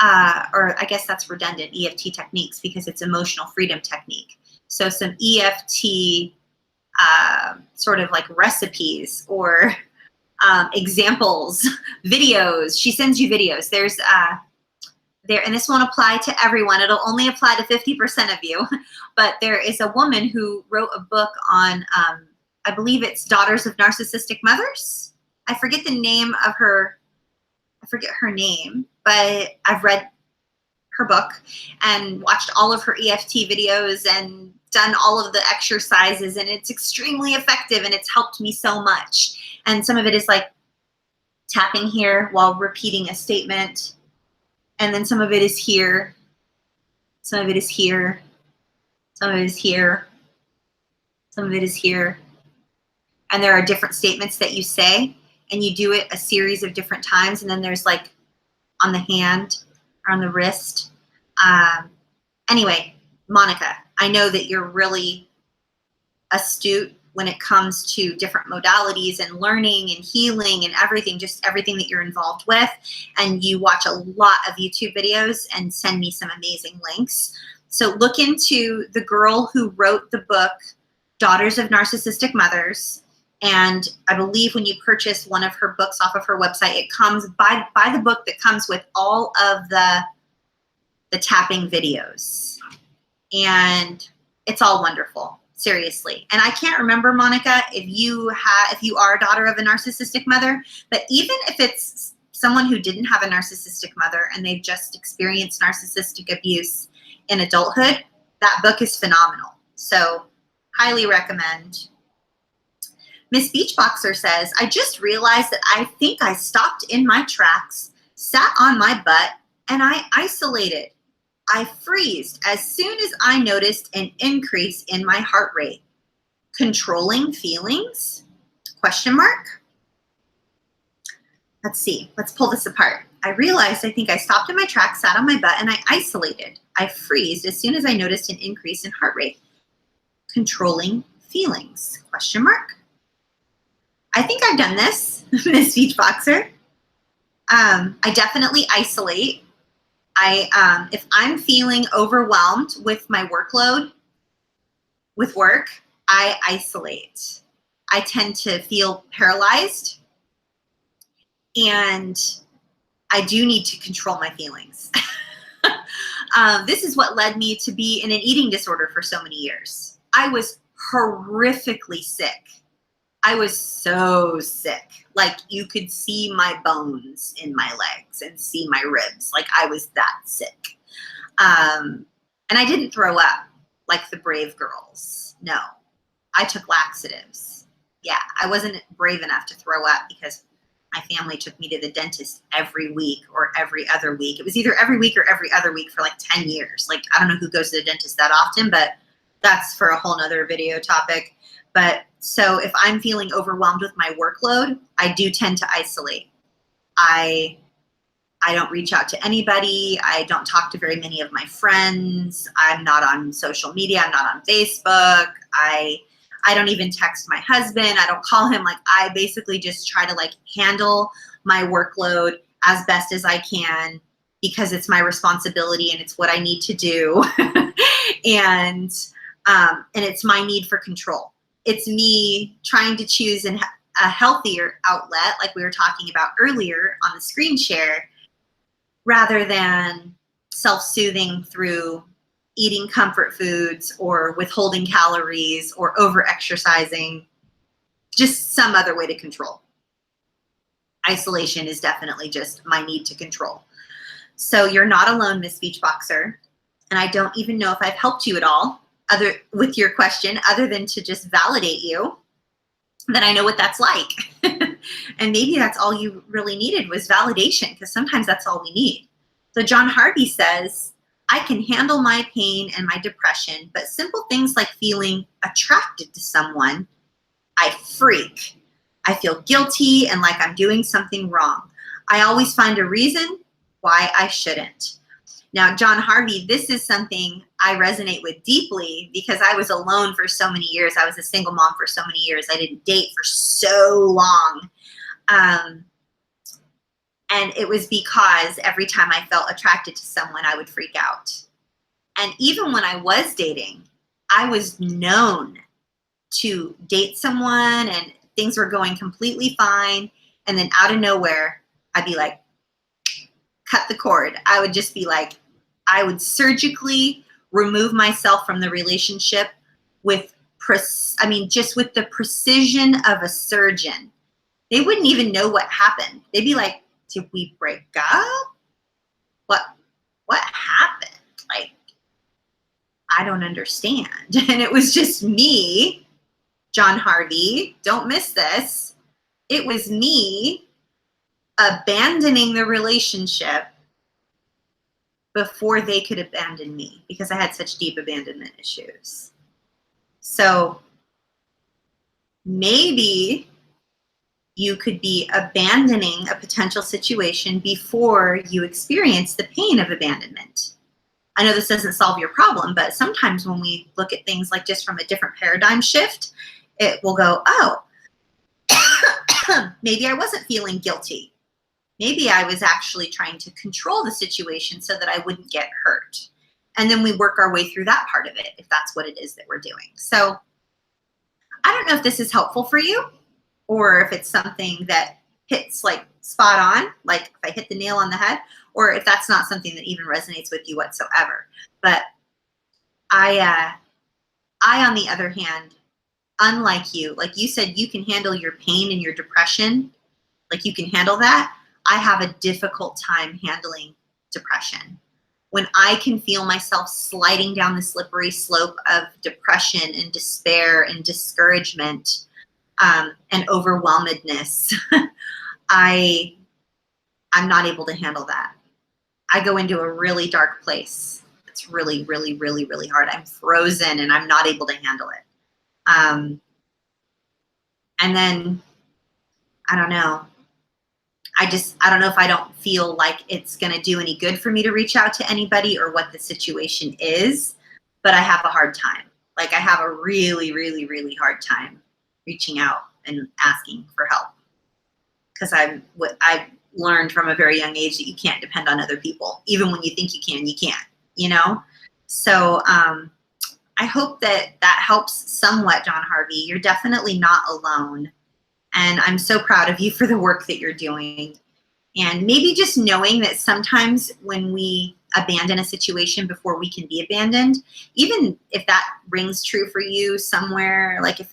or I guess that's redundant, EFT techniques, because it's emotional freedom technique. So some EFT sort of like recipes or examples, videos. She sends you videos. There's and this won't apply to everyone. It'll only apply to 50% of you. But there is a woman who wrote a book on, I believe it's Daughters of Narcissistic Mothers. I forget the name of her. I forget her name, but I've read her book and watched all of her EFT videos and done all of the exercises, and it's extremely effective, and it's helped me so much. And some of it is like tapping here while repeating a statement. And then some of it is here, some of it is here, some of it is here, some of it is here. And there are different statements that you say, and you do it a series of different times. And then there's like on the hand or on the wrist. Anyway, Monica, I know that you're really astute when it comes to different modalities and learning and healing and everything, just everything that you're involved with. And you watch a lot of YouTube videos and send me some amazing links. So look into the girl who wrote the book, Daughters of Narcissistic Mothers. And I believe when you purchase one of her books off of her website, it comes by the book that comes with all of the tapping videos. And it's all wonderful. Seriously. And I can't remember, Monica, if you are a daughter of a narcissistic mother, but even if it's someone who didn't have a narcissistic mother and they've just experienced narcissistic abuse in adulthood, that book is phenomenal. So highly recommend. Miss Beachboxer says, I just realized that I think I stopped in my tracks, sat on my butt, and I isolated. I freezed as soon as I noticed an increase in my heart rate. Controlling feelings? Question mark. Let's see. Let's pull this apart. I realized I think I stopped in my tracks, sat on my butt, and I isolated. I freezed as soon as I noticed an increase in heart rate. Controlling feelings? Question mark. I think I've done this, Miss Beachboxer. I definitely isolate. If I'm feeling overwhelmed with my workload, with work, I isolate. I tend to feel paralyzed, and I do need to control my feelings. This is what led me to be in an eating disorder for so many years. I was horrifically sick. I was so sick. Like you could see my bones in my legs and see my ribs. Like I was that sick. And I didn't throw up like the brave girls. No, I took laxatives. Yeah, I wasn't brave enough to throw up because my family took me to the dentist every week or every other week. It was either every week or every other week for like 10 years. Like, I don't know who goes to the dentist that often, but that's for a whole nother video topic. But so if I'm feeling overwhelmed with my workload, I do tend to isolate. I don't reach out to anybody. I don't talk to very many of my friends. I'm not on social media. I'm not on Facebook. I I don't even text my husband. I don't call him. Like, I basically just try to like handle my workload as best as I can because it's my responsibility and it's what I need to do. and it's my need for control. It's me trying to choose a healthier outlet, like we were talking about earlier on the screen share, rather than self-soothing through eating comfort foods or withholding calories or over-exercising, just some other way to control. Isolation is definitely just my need to control. So you're not alone, Miss Beachboxer. And I don't even know if I've helped you at all with your question, other than to just validate you that I know what that's like. And maybe that's all you really needed was validation, because sometimes that's all we need. So John Harvey says, I can handle my pain and my depression, but simple things like feeling attracted to someone, I freak. I feel guilty and like I'm doing something wrong. I always find a reason why I shouldn't. Now, John Harvey, this is something I resonate with deeply because I was alone for so many years. I was a single mom for so many years. I didn't date for so long. And it was because every time I felt attracted to someone, I would freak out. And even when I was dating, I was known to date someone and things were going completely fine. And then out of nowhere, I'd be like, cut the cord. I would just be like, I would surgically remove myself from the relationship just with the precision of a surgeon. They wouldn't even know what happened. They'd be like, did we break up? What happened? Like, I don't understand. And it was just me, John Harvey, don't miss this. It was me abandoning the relationship before they could abandon me because I had such deep abandonment issues. So maybe you could be abandoning a potential situation before you experience the pain of abandonment. I know this doesn't solve your problem, but sometimes when we look at things like just from a different paradigm shift, it will go, oh, maybe I wasn't feeling guilty. Maybe I was actually trying to control the situation so that I wouldn't get hurt. And then we work our way through that part of it, if that's what it is that we're doing. So I don't know if this is helpful for you or if it's something that hits like spot on, like if I hit the nail on the head, or if that's not something that even resonates with you whatsoever. But I, on the other hand, unlike you, like you said, you can handle your pain and your depression. Like you can handle that. I have a difficult time handling depression. When I can feel myself sliding down the slippery slope of depression and despair and discouragement and overwhelmedness, I'm not able to handle that. I go into a really dark place. It's really, really, really, really hard. I'm frozen and I'm not able to handle it. And then, I don't know. I don't know if I don't feel like it's going to do any good for me to reach out to anybody or what the situation is, but I have a hard time. Like I have a really, really, really hard time reaching out and asking for help. Because I've learned from a very young age that you can't depend on other people. Even when you think you can't, you know? So I hope that helps somewhat, John Harvey. You're definitely not alone. And I'm so proud of you for the work that you're doing. And maybe just knowing that sometimes when we abandon a situation before we can be abandoned, even if that rings true for you somewhere, like if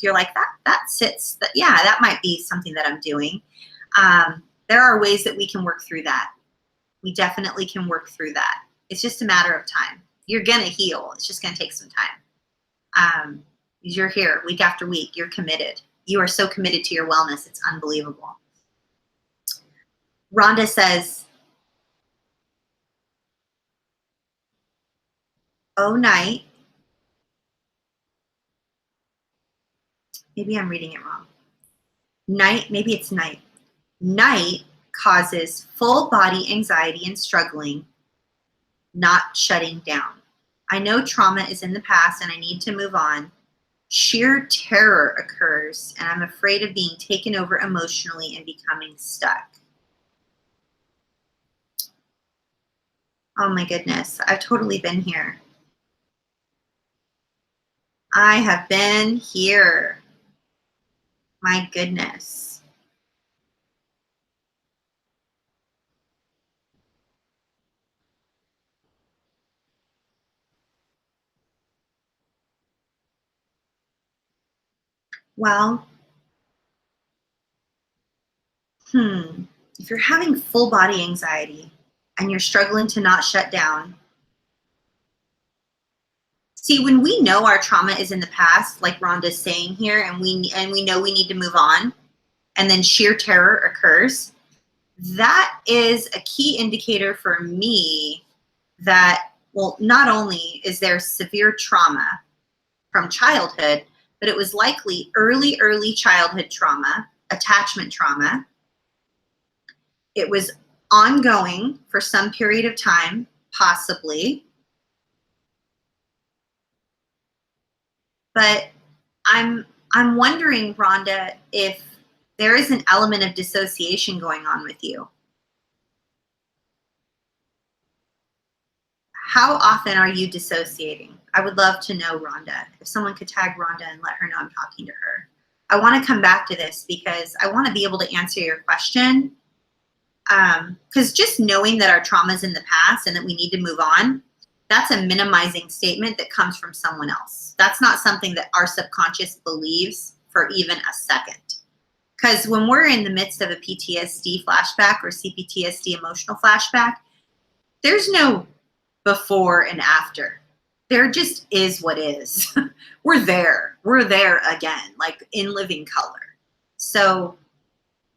you're like that might be something that I'm doing. There are ways that we can work through that. We definitely can work through that. It's just a matter of time. You're gonna heal. It's just gonna take some time. You're here week after week. You're committed. You are so committed to your wellness. It's unbelievable. Rhonda says, oh, night. Maybe I'm reading it wrong. Night, maybe it's night. Night causes full body anxiety and struggling, not shutting down. I know trauma is in the past and I need to move on. Sheer terror occurs, and I'm afraid of being taken over emotionally and becoming stuck. Oh my goodness, I've totally been here. I have been here. My goodness. Well, if you're having full body anxiety and you're struggling to not shut down, see, when we know our trauma is in the past, like Rhonda's saying here, and we know we need to move on, and then sheer terror occurs, that is a key indicator for me that, well, not only is there severe trauma from childhood, but it was likely early childhood trauma, attachment trauma. It was ongoing for some period of time, possibly. But I'm wondering, Rhonda, if there is an element of dissociation going on with you. How often are you dissociating? I would love to know, Rhonda. If someone could tag Rhonda and let her know I'm talking to her. I want to come back to this because I want to be able to answer your question. Because just knowing that our trauma is in the past and that we need to move on, that's a minimizing statement that comes from someone else. That's not something that our subconscious believes for even a second. Because when we're in the midst of a PTSD flashback or CPTSD emotional flashback, there's no before and after. There just is what is. We're there. We're there again, like in living color. So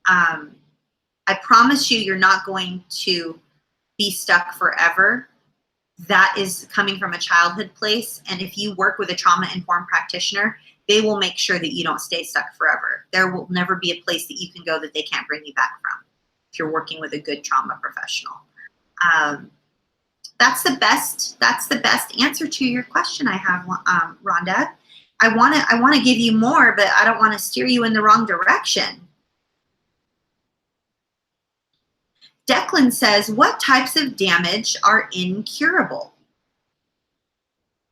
I promise you, you're not going to be stuck forever. That is coming from a childhood place. And if you work with a trauma-informed practitioner, they will make sure that you don't stay stuck forever. There will never be a place that you can go that they can't bring you back from if you're working with a good trauma professional. That's the best answer to your question I have, Rhonda. I want to give you more, but I don't want to steer you in the wrong direction. Declan says, what types of damage are incurable?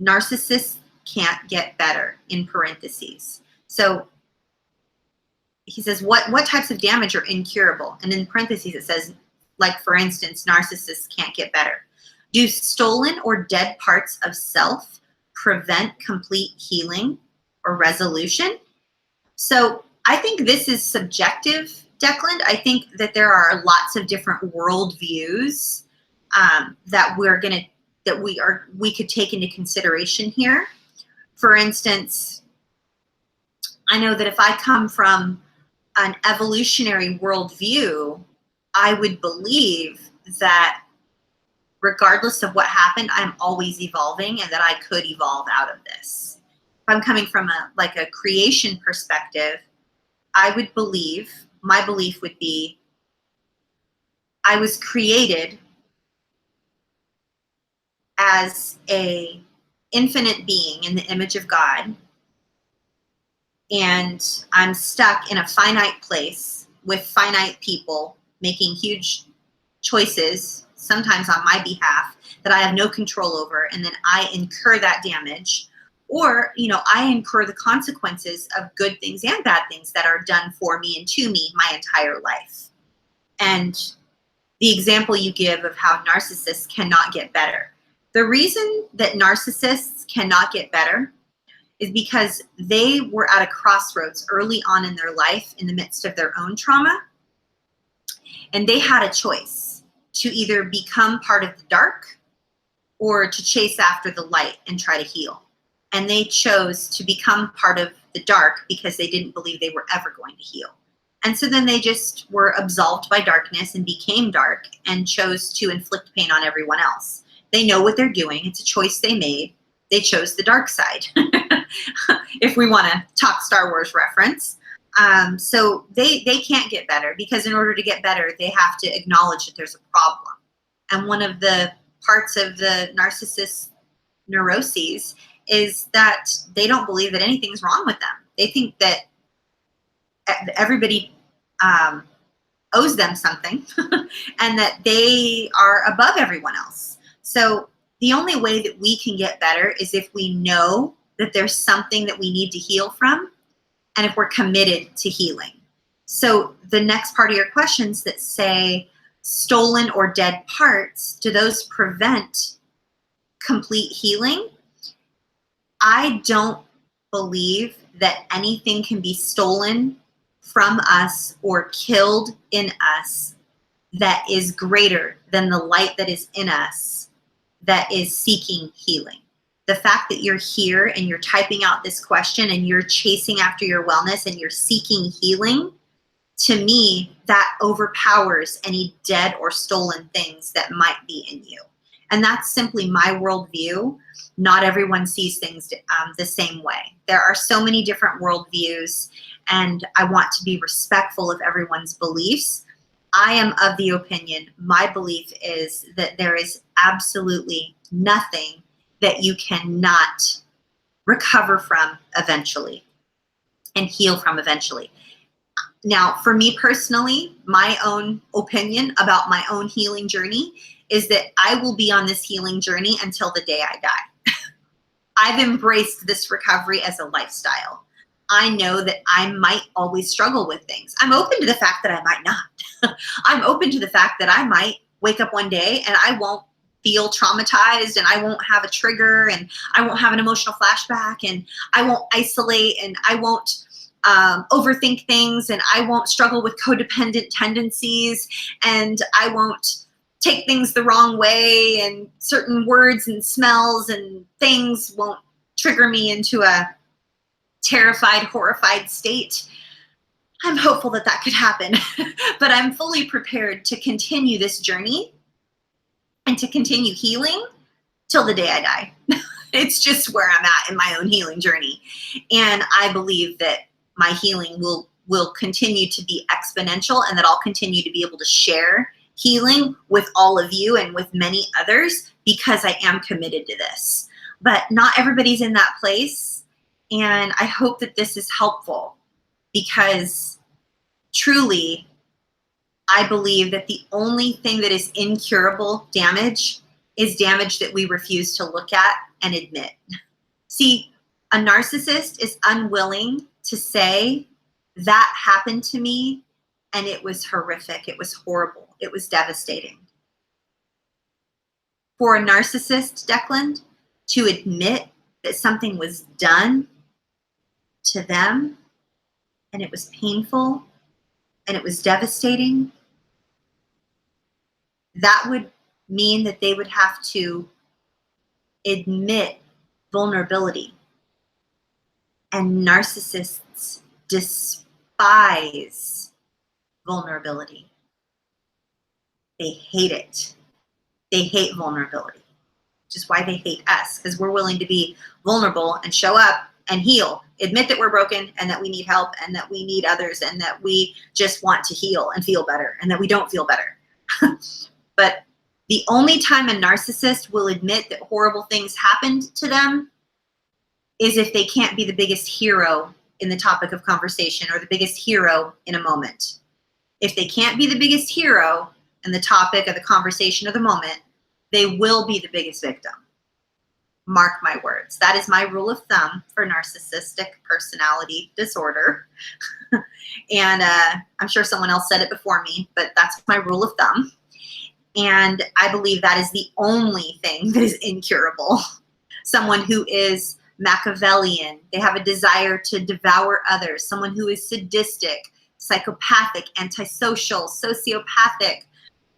Narcissists can't get better, in parentheses. So he says, what types of damage are incurable? And in parentheses, it says, like, for instance, narcissists can't get better. Do stolen or dead parts of self prevent complete healing or resolution? So I think this is subjective, Declan. I think that there are lots of different worldviews that we could take into consideration here. For instance, I know that if I come from an evolutionary worldview, I would believe that regardless of what happened, I'm always evolving and that I could evolve out of this. If I'm coming from a creation perspective, I would believe, my belief would be, I was created as a infinite being in the image of God, and I'm stuck in a finite place with finite people making huge choices, sometimes on my behalf, that I have no control over, and then I incur that damage, or I incur the consequences of good things and bad things that are done for me and to me my entire life. And the example you give of how narcissists cannot get better. The reason that narcissists cannot get better is because they were at a crossroads early on in their life in the midst of their own trauma, and they had a choice to either become part of the dark or to chase after the light and try to heal. And they chose to become part of the dark because they didn't believe they were ever going to heal. And so then they just were absolved by darkness and became dark and chose to inflict pain on everyone else. They know what they're doing. It's a choice they made. They chose the dark side, if we want to talk Star Wars reference. So they can't get better, because in order to get better, they have to acknowledge that there's a problem. And one of the parts of the narcissist neuroses is that they don't believe that anything's wrong with them. They think that everybody owes them something and that they are above everyone else. So the only way that we can get better is if we know that there's something that we need to heal from, and if we're committed to healing. So the next part of your questions that say stolen or dead parts, do those prevent complete healing? I don't believe that anything can be stolen from us or killed in us that is greater than the light that is in us that is seeking healing. The fact that you're here and you're typing out this question and you're chasing after your wellness and you're seeking healing, to me, that overpowers any dead or stolen things that might be in you. And that's simply my worldview. Not everyone sees things the same way. There are so many different worldviews, and I want to be respectful of everyone's beliefs. I am of the opinion, my belief is that there is absolutely nothing that you cannot recover from eventually and heal from eventually. Now, for me personally, my own opinion about my own healing journey is that I will be on this healing journey until the day I die. I've embraced this recovery as a lifestyle. I know that I might always struggle with things. I'm open to the fact that I might not. I'm open to the fact that I might wake up one day and I won't feel traumatized and I won't have a trigger and I won't have an emotional flashback and I won't isolate and I won't overthink things and I won't struggle with codependent tendencies and I won't take things the wrong way and certain words and smells and things won't trigger me into a terrified, horrified state. I'm hopeful that that could happen, but I'm fully prepared to continue this journey and to continue healing till the day I die. It's just where I'm at in my own healing journey. And I believe that my healing will continue to be exponential and that I'll continue to be able to share healing with all of you and with many others because I am committed to this. But not everybody's in that place. And I hope that this is helpful because truly, I believe that the only thing that is incurable damage is damage that we refuse to look at and admit. See, a narcissist is unwilling to say, that happened to me and it was horrific, it was horrible, it was devastating. For a narcissist, Declan, to admit that something was done to them and it was painful and it was devastating, that would mean that they would have to admit vulnerability. And narcissists despise vulnerability. They hate it. They hate vulnerability, which is why they hate us, because we're willing to be vulnerable and show up and heal, admit that we're broken and that we need help and that we need others and that we just want to heal and feel better and that we don't feel better. But the only time a narcissist will admit that horrible things happened to them is if they can't be the biggest hero in the topic of conversation or the biggest hero in a moment. If they can't be the biggest hero in the topic of the conversation or the moment, they will be the biggest victim. Mark my words. That is my rule of thumb for narcissistic personality disorder. And I'm sure someone else said it before me, but that's my rule of thumb. And I believe that is the only thing that is incurable. Someone who is Machiavellian, they have a desire to devour others, someone who is sadistic, psychopathic, antisocial, sociopathic,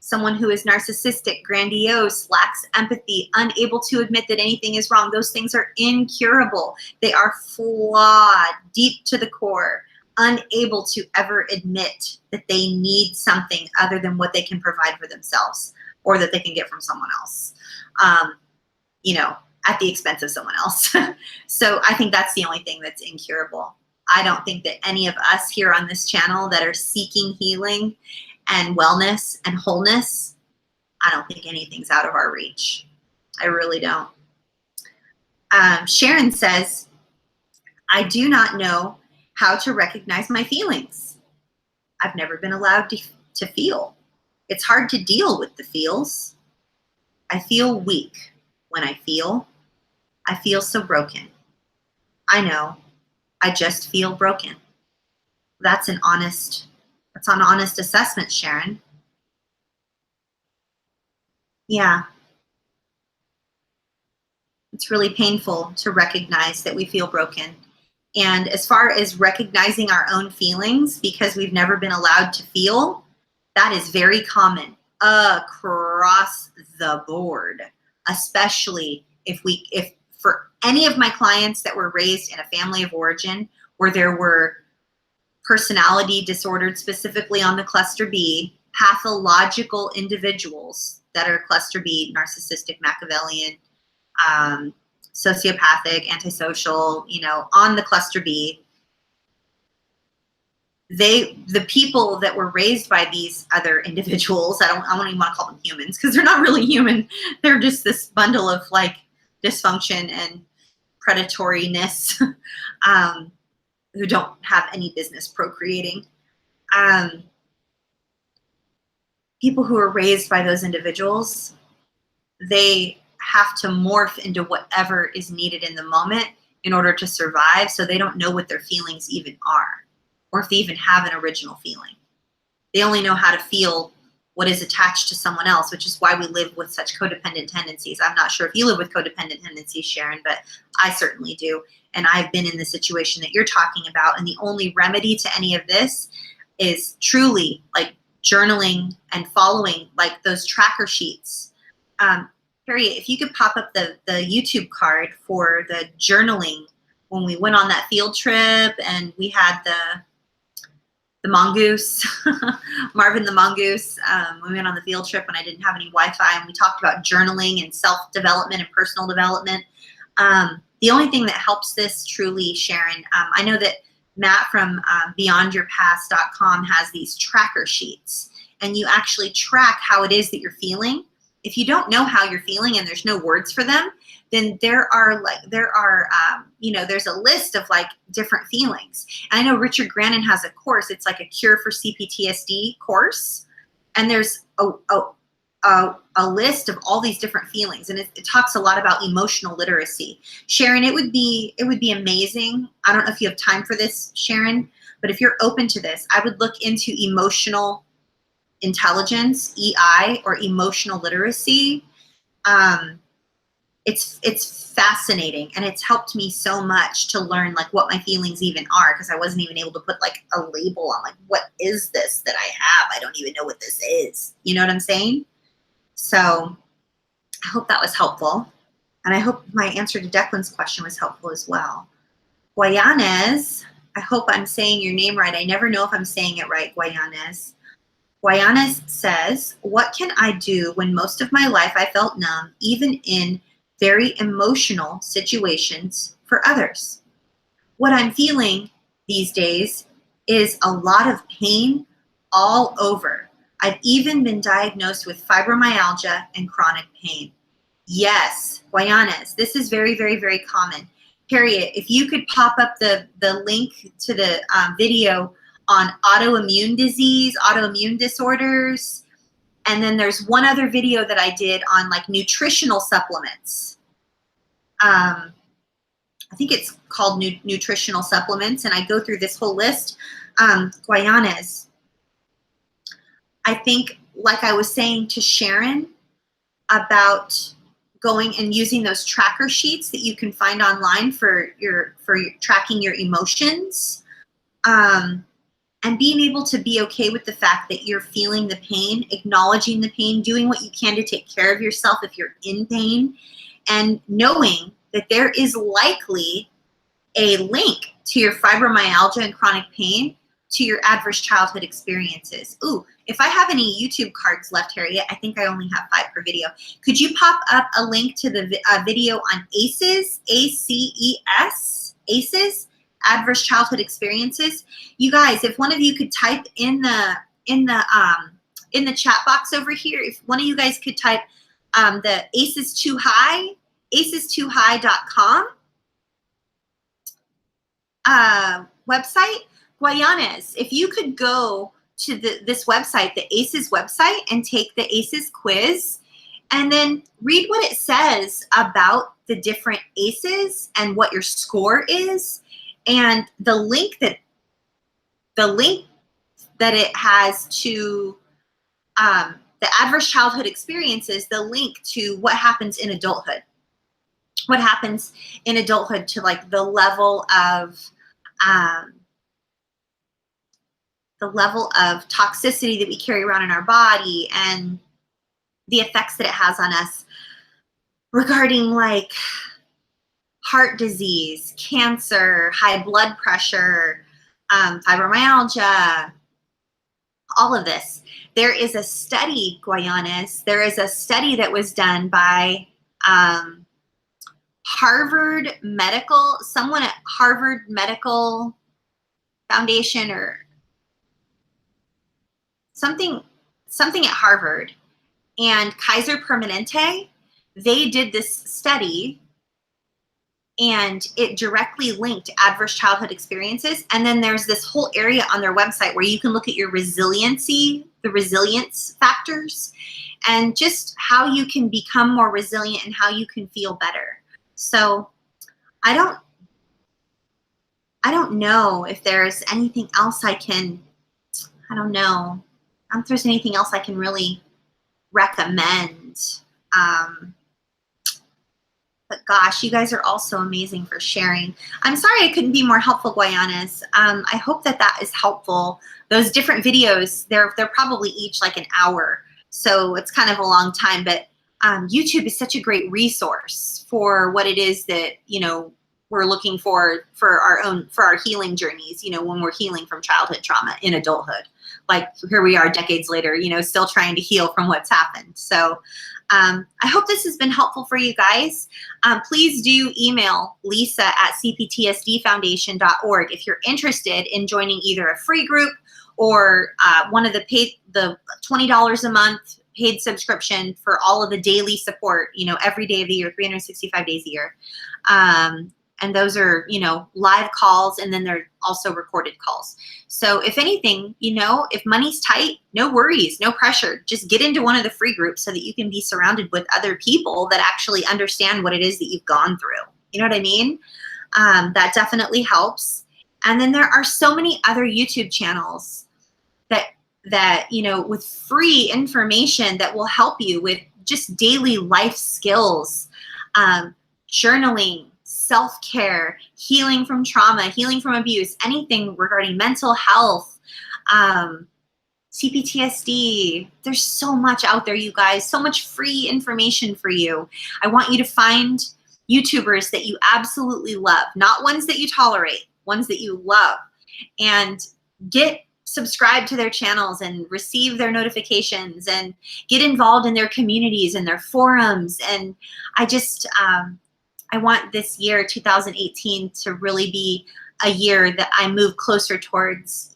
someone who is narcissistic, grandiose, lacks empathy, unable to admit that anything is wrong. Those things are incurable. They are flawed, deep to the core, unable to ever admit that they need something other than what they can provide for themselves or that they can get from someone else, at the expense of someone else. So I think that's the only thing that's incurable. I don't think that any of us here on this channel that are seeking healing and wellness and wholeness, I don't think anything's out of our reach. I really don't. Sharon says, I do not know how to recognize my feelings. I've never been allowed to feel. It's hard to deal with the feels. I feel weak when I feel. I feel so broken. I know. I just feel broken. That's an honest assessment, Sharon. Yeah. It's really painful to recognize that we feel broken. And as far as recognizing our own feelings because we've never been allowed to feel, that is very common across the board, especially if for any of my clients that were raised in a family of origin where there were personality disordered, specifically on the cluster B, pathological individuals that are cluster B, narcissistic, Machiavellian, sociopathic, antisocial, on the cluster B, the people that were raised by these other individuals, I don't even want to call them humans because they're not really human. They're just this bundle of like dysfunction and predatoriness who don't have any business procreating. People who are raised by those individuals, they have to morph into whatever is needed in the moment in order to survive. So they don't know what their feelings even are, or if they even have an original feeling. They only know how to feel what is attached to someone else, which is why we live with such codependent tendencies. I'm not sure if you live with codependent tendencies, Sharon, but I certainly do. And I've been in the situation that you're talking about. And the only remedy to any of this is truly like journaling and following like those tracker sheets. Harriet, if you could pop up the YouTube card for the journaling when we went on that field trip and we had the mongoose, Marvin the mongoose. We went on the field trip when I didn't have any Wi-Fi, and we talked about journaling and self-development and personal development. The only thing that helps this truly, Sharon, I know that Matt from beyondyourpast.com has these tracker sheets, and you actually track how it is that you're feeling. If you don't know how you're feeling and there's no words for them, then there's a list of like different feelings. And I know Richard Grannon has a course. It's like a cure for CPTSD course. And there's a list of all these different feelings. And it talks a lot about emotional literacy. Sharon, it would be amazing. I don't know if you have time for this, Sharon, but if you're open to this, I would look into emotional intelligence, EI, or emotional literacy. It's fascinating, and it's helped me so much to learn like what my feelings even are, because I wasn't even able to put like a label on like, what is this that I have? I don't even know what this is. You know what I'm saying? So I hope that was helpful, and I hope my answer to Declan's question was helpful as well. Guayanes, I hope I'm saying your name right. I never know if I'm saying it right, Guayanes. Guayanes says, what can I do when most of my life I felt numb, even in very emotional situations for others? What I'm feeling these days is a lot of pain all over. I've even been diagnosed with fibromyalgia and chronic pain. Yes, Guayanes, this is very, very, very common. Harriet, if you could pop up the link to the video on autoimmune disease, autoimmune disorders. And then there's one other video that I did on like nutritional supplements. I think it's called nutritional supplements. And I go through this whole list. Guayanes, I think, like I was saying to Sharon about going and using those tracker sheets that you can find online for your tracking your emotions. And being able to be okay with the fact that you're feeling the pain, acknowledging the pain, doing what you can to take care of yourself if you're in pain, and knowing that there is likely a link to your fibromyalgia and chronic pain to your adverse childhood experiences. Ooh, if I have any YouTube cards left, Harriet, I think I only have 5 per video. Could you pop up a link to the video on ACEs, ACES, ACEs? Adverse childhood experiences. You guys, if one of you could type in the chat box over here, if one of you guys could type the ACEs too high, acestoohigh.com website. Guayanas, if you could go to this website, the ACEs website, and take the ACEs quiz, and then read what it says about the different ACEs and what your score is, and the link that it has to the adverse childhood experiences, the link to what happens in adulthood. What happens in adulthood to like the level of toxicity that we carry around in our body and the effects that it has on us regarding like heart disease, cancer, high blood pressure, fibromyalgia, all of this. There is a study, Guayanas, there is a study that was done by someone at Harvard Medical Foundation or something at Harvard, and Kaiser Permanente. They did this study and it directly linked adverse childhood experiences. And then there's this whole area on their website where you can look at your resiliency, the resilience factors, and just how you can become more resilient and how you can feel better. So I don't know if there's anything else I don't know if there's anything else I can really recommend. But gosh, you guys are all so amazing for sharing. I'm sorry I couldn't be more helpful, Guayanas. I hope that is helpful. Those different videos, they're probably each like an hour, so it's kind of a long time, but YouTube is such a great resource for what it is that, you know, we're looking for our healing journeys, you know, when we're healing from childhood trauma in adulthood. Like here we are decades later, you know, still trying to heal from what's happened. So I hope this has been helpful for you guys. Please do email Lisa at cptsdfoundation.org if you're interested in joining either a free group or one of the $20 a month paid subscription for all of the daily support, you know, every day of the year, 365 days a year. And those are, you know, live calls, and then they're also recorded calls. So if anything, you know, if money's tight, no worries, no pressure. Just get into one of the free groups so that you can be surrounded with other people that actually understand what it is that you've gone through. You know what I mean? That definitely helps. And then there are so many other YouTube channels that, you know, with free information that will help you with just daily life skills, journaling, self-care, healing from trauma, healing from abuse, anything regarding mental health, CPTSD. There's so much out there, you guys, so much free information for you. I want you to find YouTubers that you absolutely love, not ones that you tolerate, ones that you love, and get subscribed to their channels and receive their notifications and get involved in their communities and their forums. And I just, I want this year, 2018, to really be a year that I move closer towards,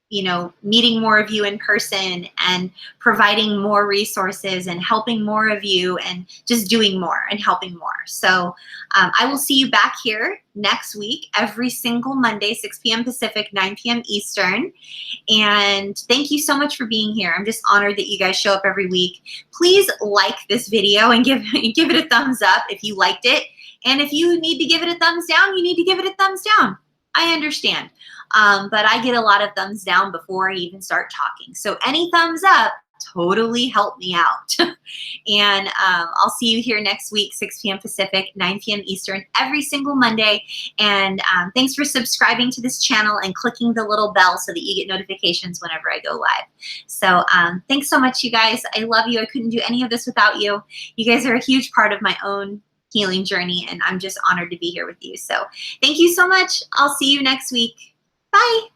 you know, meeting more of you in person and providing more resources and helping more of you and just doing more and helping more. So I will see you back here next week, every single Monday, 6 p.m. Pacific, 9 p.m. Eastern. And thank you so much for being here. I'm just honored that you guys show up every week. Please like this video and give it a thumbs up if you liked it. And if you need to give it a thumbs down, you need to give it a thumbs down. I understand. But I get a lot of thumbs down before I even start talking. So any thumbs up totally help me out. And I'll see you here next week, 6 p.m. Pacific, 9 p.m. Eastern, every single Monday. And thanks for subscribing to this channel and clicking the little bell so that you get notifications whenever I go live. So thanks so much, you guys. I love you. I couldn't do any of this without you. You guys are a huge part of my own healing journey, and I'm just honored to be here with you. So thank you so much. I'll see you next week. Bye.